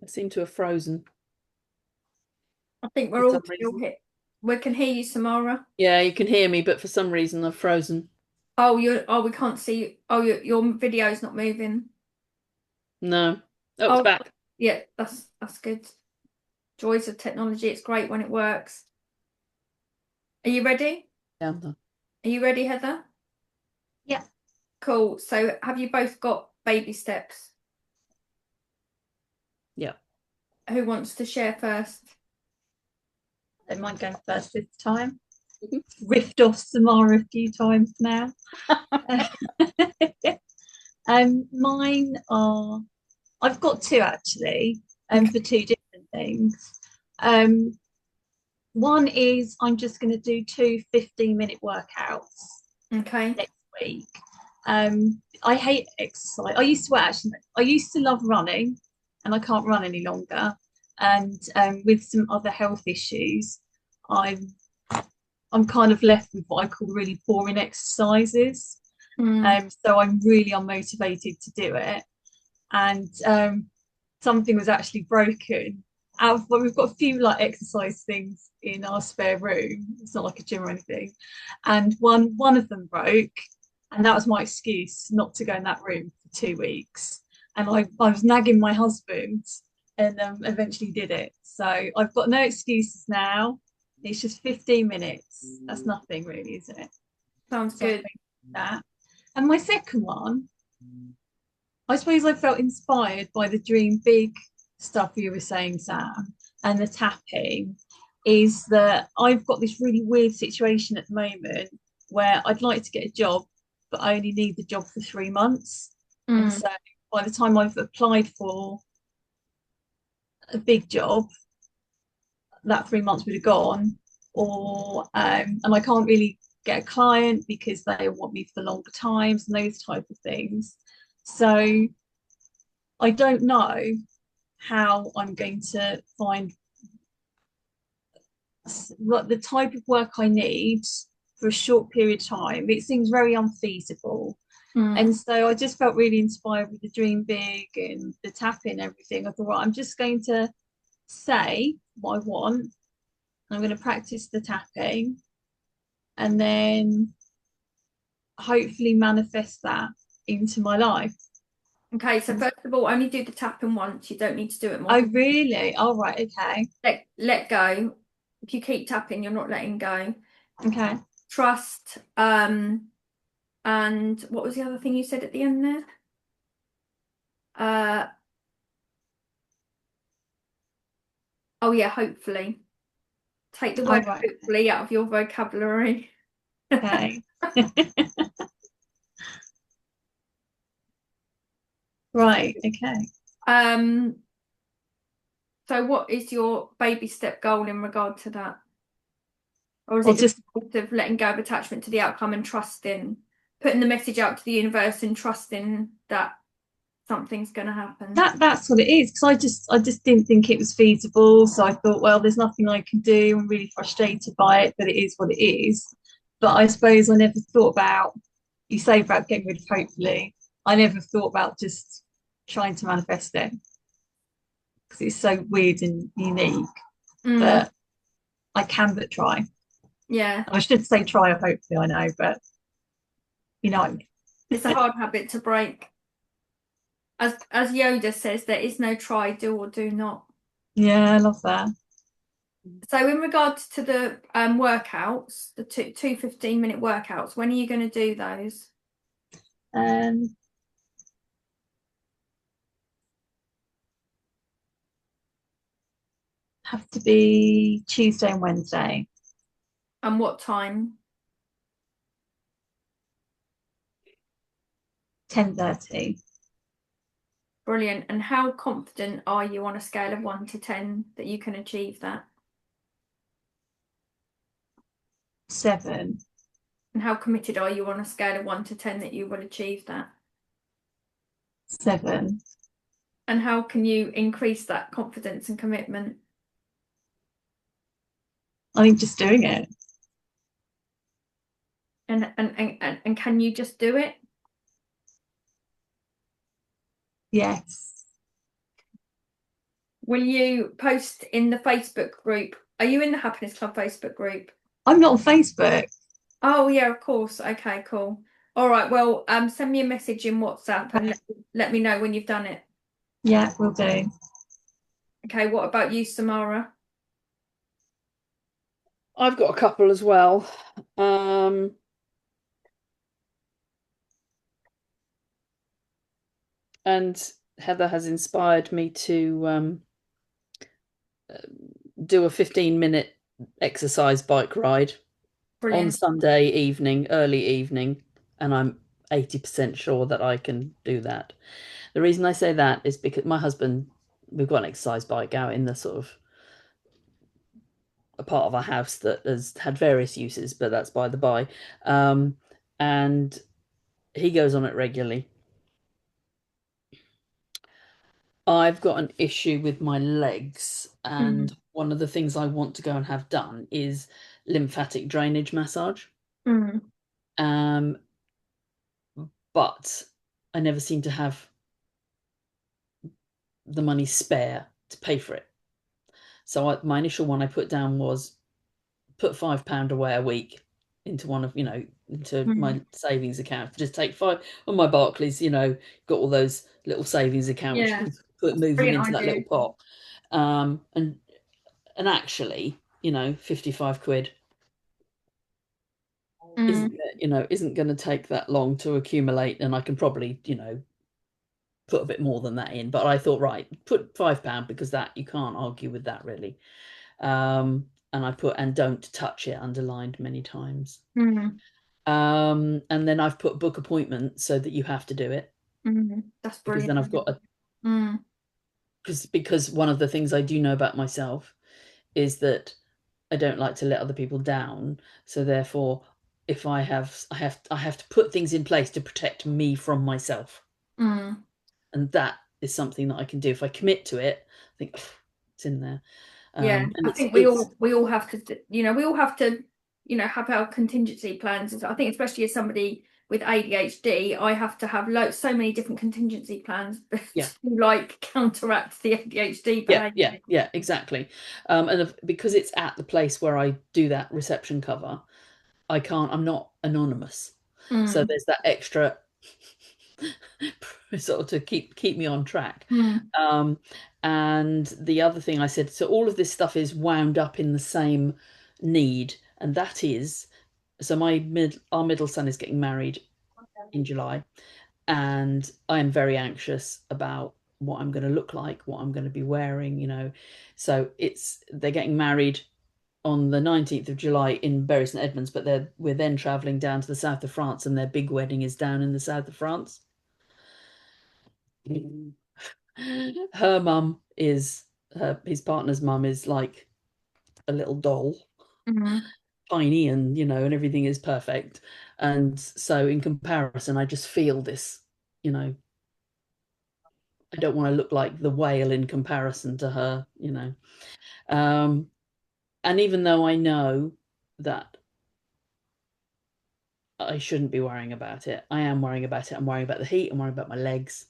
I seem to have frozen I think for we're all some still reason. hit. We can hear you, Samara. Yeah, you can hear me, but for some reason I've frozen. Oh, we can't see you. Oh, your video's not moving. No. Oh, it's Oh, back. yeah, that's good. Joys of technology. It's great when it works. Are you ready? Yeah, I'm done. Are you ready, Heather? Yeah. Cool. So have you both got baby steps? Yeah. Who wants to share first? Don't mind going first this time. Mhm. Riffed off Samara a few times now. Mine are, I've got two actually, Okay. for two different things. Um, one is I'm just going to do two 15-minute workouts Okay. next week. I hate exercise. I used to love running, and I can't run any longer. And with some other health issues, I'm I'm kind of left with what I call really boring exercises. Mm. So I'm really unmotivated to do it. And something was actually broken. Well, we've got a few like exercise things in our spare room. It's not like a gym or anything. And one of them broke, and that was my excuse not to go in that room for 2 weeks. And I was nagging my husband, and eventually did it. So I've got no excuses now. It's just 15 minutes. That's nothing really, is it? Sounds So I'm good. going to do that. And my second one, I suppose I felt inspired by the dream big stuff you were saying, Sam, and the tapping. Is that I've got this really weird situation at the moment where I'd like to get a job, but I only need the job for 3 months. And Mm. so by the time I've applied for a big job, that 3 months would have gone. Or and I can't really get a client because they want me for longer times and those type of things. So I don't know how I'm going to find what the type of work I need for a short period of time. It seems very unfeasible. Mm. And so I just felt really inspired with the dream big and the tapping and everything. I thought, well, I'm just going to say what I want. I'm going to practice the tapping and then hopefully manifest that into my life. Okay, so first of all, only do the tapping once. You don't need to do it more Oh, than really? All right. Okay. let go. If you keep tapping, you're not letting go. Okay. Trust. And what was the other thing you said at the end there? Uh, oh yeah, hopefully. Take the All word right. hopefully out of your vocabulary. Okay. Right. Okay. Um, so what is your baby step goal in regard to that? Or is Well, it just just sort of letting go of attachment to the outcome and trusting, putting the message out to the universe and trusting that something's going to happen? that's what it is. Because I just didn't think it was feasible. So I thought, well, there's nothing I can do. I'm really frustrated by it, but it is what it is. But I suppose I never thought about, you say about getting rid of hopefully. I never thought about just trying to manifest it because it's so weird and unique. Mm, But I can but try. yeah, I should say try or hopefully, I know, but you know what I mean. it's a hard habit to break. As Yoda says, there is no try, do or do not. Yeah, I love that. So in regards to the workouts, the two 15-minute workouts, when are you going to do those? Um, have to be Tuesday and Wednesday, And what time? 10:30. Brilliant. And how confident are you on a scale of 1 to 10 that you can achieve that? 7. And how committed are you on a scale of 1 to 10 that you will achieve that? 7. And how can you increase that confidence and commitment? I think just doing it. And can you just do it? Yes. Will you post in the Facebook group? Are you in the Happiness Club Facebook group? I'm not on Facebook. Oh yeah, of course. Okay, cool. All right. Well, send me a message in WhatsApp and Okay. let me know when you've done it. Yeah, we'll do. Okay. What about you, Samara? I've got a couple as well. Um, and Heather has inspired me to do a 15-minute exercise bike ride on Brilliant. Sunday evening, early evening, and I'm 80% sure that I can do that. The reason I say that is because my husband, we've got an exercise bike out in the sort of a part of our house that has had various uses, but that's by the by. And he goes on it regularly. I've got an issue with my legs, Mm, and one of the things I want to go and have done is lymphatic drainage massage. mm, Um, but I never seem to have the money spare to pay for it. So my initial one I put down was put £5 away a week into one of, into mm. my savings account. Just take five on my Barclays, got all those little savings accounts. You Yeah, can move them brilliant into that little idea. pot. And actually, 55 quid isn't, Mm, isn't going to take that long to accumulate. And I can probably, put a bit more than that in. But I thought, right, put £5 because that you can't argue with that really. And I put and don't touch it underlined many times. mm, And then I've put book appointment so that you have to do it That's because brilliant. then I've got a Mm, because one of the things I do know about myself is that I don't like to let other people down. So therefore, if I have to put things in place to protect me from myself. mm. And that is something that I can do. If I commit to it, I think it's in there. Yeah, And I it's think we it's all have to, we all have to, have our contingency plans. I think especially as somebody with ADHD, I have to have so many different contingency plans yeah. to like counteract the ADHD Yeah, yeah, behavior. yeah, exactly. Because it's at the place where I do that reception cover, I'm not anonymous. So Mm, there's that extra sort of to keep me on track. mm, Um, and the other thing I said, so all of this stuff is wound up in the same need, and that is, so our middle son is getting married in July, and I am very anxious about what I'm going to look like, what I'm going to be wearing. So they're getting married on the 19th of July in Bury St Edmunds, but we're then traveling down to the south of France, and their big wedding is down in the south of France. Her mum is his partner's mum is like a little doll, mm, tiny, and everything is perfect. And so in comparison, I just feel this, I don't want to look like the whale in comparison to her. Um, and even though I know that I shouldn't be worrying about it, I am worrying about it. I'm worrying about the heat. I'm worrying about my legs.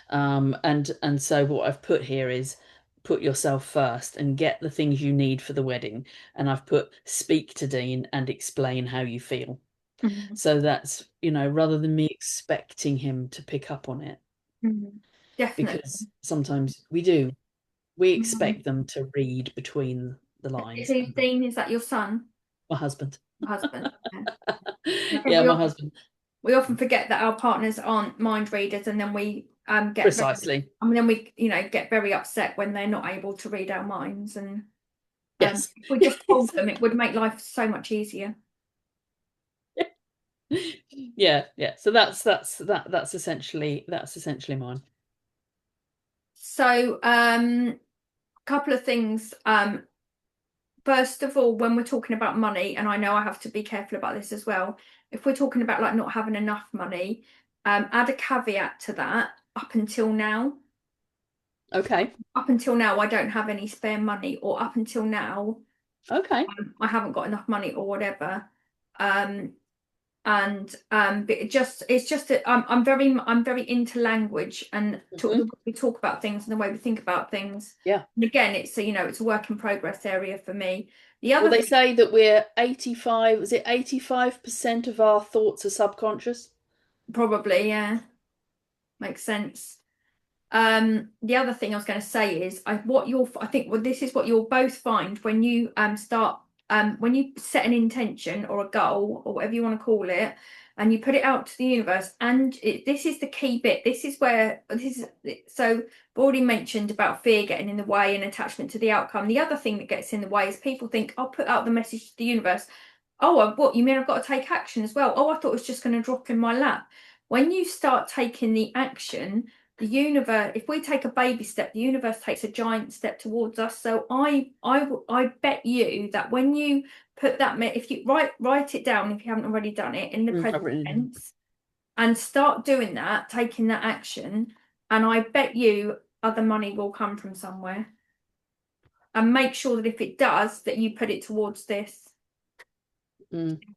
And so what I've put here is put yourself first and get the things you need for the wedding. And I've put speak to Dean and explain how you feel. mm, So that's, rather than me expecting him to pick up on it, mm. Definitely. because sometimes we Mm. expect them to read between the lines. Who's Dean? Is that your son? My husband. Husband? Yeah. I think Yeah, my husband. we often forget that our partners aren't mind readers, and then we get very, Precisely. I mean, then we get very upset when they're not able to read our minds. And Yes. if we just told them, it would make life so much easier. Yeah, yeah. So that's essentially mine. So, couple of things. First of all, when we're talking about money, and I know I have to be careful about this as well, if we're talking about like not having enough money, add a caveat to that. Up until now, Okay. I don't have any spare money, or up until now, Okay. I haven't got enough money, or whatever. Um, and but it's just that I'm very into language and the way we talk about things and the way we think about things. Yeah. And again, it's it's a work in progress area for me. The other Well, they thing, say that we're 85, is it 85% of our thoughts are subconscious? probably, yeah, makes sense. The other thing I was going to say is I think well, this is what you'll both find when you start when you set an intention or a goal or whatever you want to call it, and you put it out to the universe. And this is the key bit. This is where this is. So I've already mentioned about fear getting in the way and attachment to the outcome. The other thing that gets in the way is people think I'll put out the message to the universe. Oh, what you mean? I've got to take action as well. Oh, I thought it was just going to drop in my lap. When you start taking the action, the universe, if we take a baby step, the universe takes a giant step towards us. So I bet you that when you put that, if you write it down, if you haven't already done it, in the present tense, and start doing that, taking that action, and I bet you other money will come from somewhere. And make sure that if it does, that you put it towards this.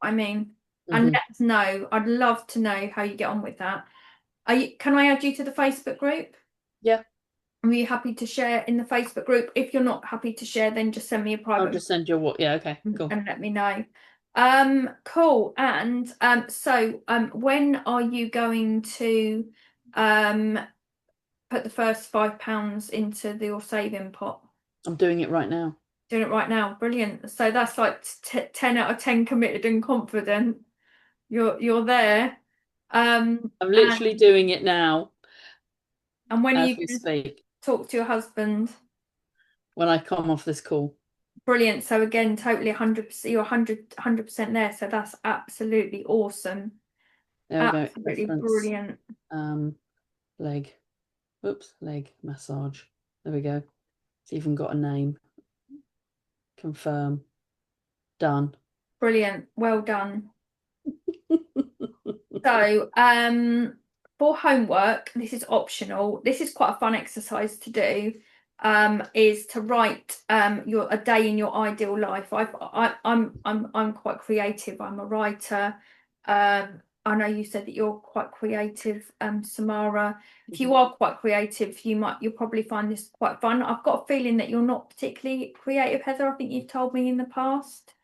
I mean, and let us know. I'd love to know how you get on with that. Can I add you to the Facebook group? Yeah. Are you happy to share in the Facebook group? If you're not happy to share, then just send me a private. I'll just send you what. Yeah, okay, cool. And let me know. Cool. And so when are you going to put the first £5 into your saving pot? I'm doing it right now. Doing it right now. Brilliant. So that's like 10 out of 10 committed and confident. You're there. I'm literally doing it now. And when as you we speak, talk to your husband? when I come off this call. Brilliant. So again, totally 100%, you're 100% there. So that's absolutely awesome. There we absolutely go. Brilliant. Leg. Oops, leg massage. There we go. It's even got a name. Confirm. Done. Brilliant. Well done. So for homework, this is optional. This is quite a fun exercise to do. Is to write a day in your ideal life. I'm quite creative. I'm a writer. I know you said that you're quite creative, Samara. If you are quite creative, you'll probably find this quite fun. I've got a feeling that you're not particularly creative, Heather. I think you've told me in the past.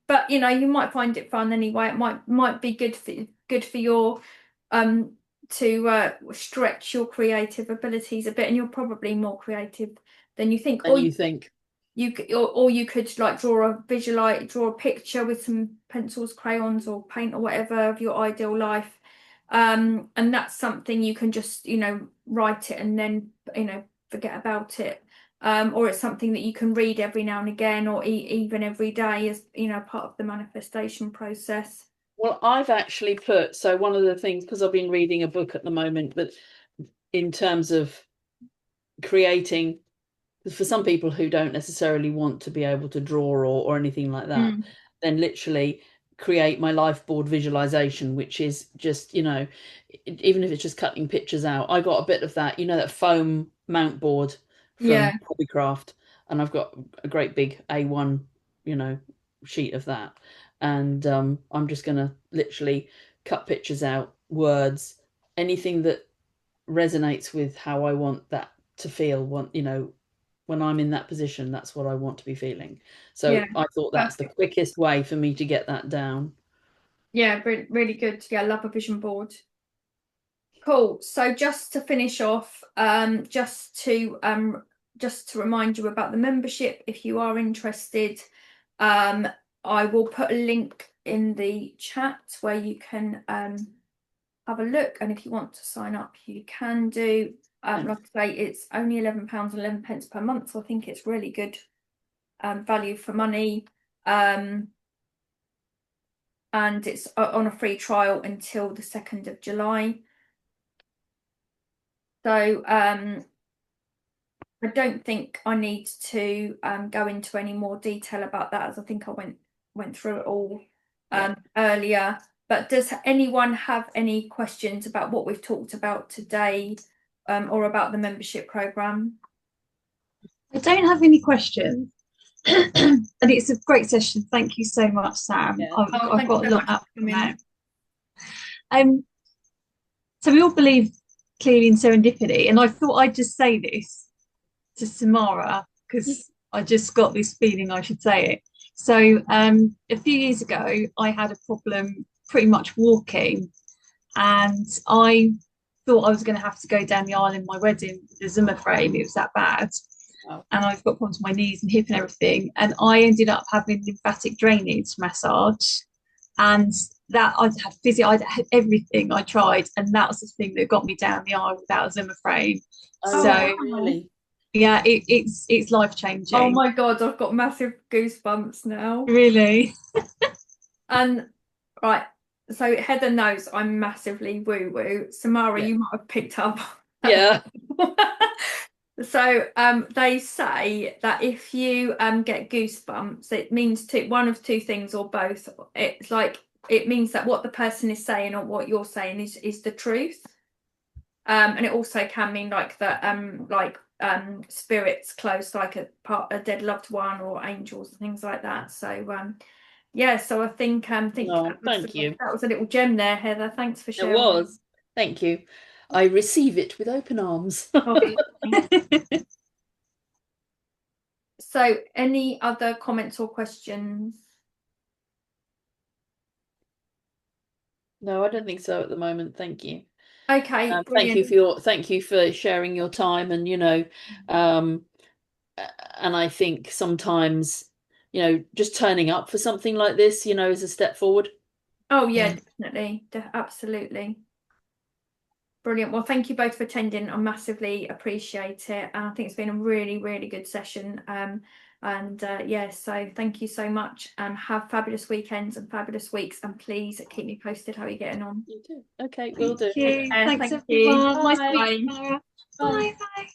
But you might find it fun anyway. It might be good for your to stretch your creative abilities a bit, and you're probably more creative than you think. Or you think you could like draw a picture with some pencils, crayons, or paint or whatever of your ideal life. And that's something you can just write it and then forget about it. Or it's something that you can read every now and again, or even every day as part of the manifestation process. Well, I've actually put, so one of the things, because I've been reading a book at the moment, but in terms of creating, for some people who don't necessarily want to be able to draw or anything like that, then literally create my life board visualization, which is just, even if it's just cutting pictures out. I got a bit of that, that foam mount board from Hobbycraft, and I've got a great big A1, sheet of that. And I'm just going to literally cut pictures out, words, anything that resonates with how I want that to feel. When I'm in that position, that's what I want to be feeling. So I thought that's the quickest way for me to get that down. Yeah, really, really good. Yeah, I love a vision board. Cool. So just to finish off, just to remind you about the membership, if you are interested, I will put a link in the chat where you can have a look, and if you want to sign up, you can do. Like I say, it's only £11.11 per month, so I think it's really good value for money. And it's on a free trial until the 2nd of July. So I don't think I need to go into any more detail about that, as I think I went through it all earlier. But does anyone have any questions about what we've talked about today, or about the membership program? I don't have any questions. And it's a great session. Thank you so much, Sam. I've got a lot out from that. So we all believe clearly in serendipity, and I thought I'd just say this to Samara because I just got this feeling I should say it. So a few years ago, I had a problem pretty much walking, and I thought I was going to have to go down the aisle in my wedding with the Zimmer frame. It was that bad. Wow. And I've got problems with my knees and hip and everything. And I ended up having lymphatic drainage massage. And that I'd had physio, I'd had everything I tried. And that was the thing that got me down the aisle without a Zimmer frame. Oh, So really? yeah, it's life changing. Oh my God, I've got massive goosebumps now. Really? And right, so Heather knows I'm massively woo-woo. Samara, Yeah. you might have picked up. Yeah. So they say that if you get goosebumps, it means one of two things or both. It's like it means that what the person is saying or what you're saying is the truth. And it also can mean like that spirits close, like a dead loved one or angels and things like that. So yeah, so I think Oh, thank you. that was a little gem there, Heather. Thanks for It sharing. was. Thank you. I receive it with open arms. So any other comments or questions? No, I don't think so at the moment. Thank you. Okay, Thank you for sharing your time, and um, and I think sometimes, just turning up for something like this, is a step forward. Oh yeah, definitely, absolutely. Brilliant. Well, thank you both for attending. I massively appreciate it. And I think it's been a really, really good session. Yeah, so thank you so much. Have fabulous weekends and fabulous weeks. And please keep me posted how you're getting on. You too. Okay, will do. Thank you. Thanks Thank you. everyone. Nice to Bye. meet you, Sarah. Bye. Bye.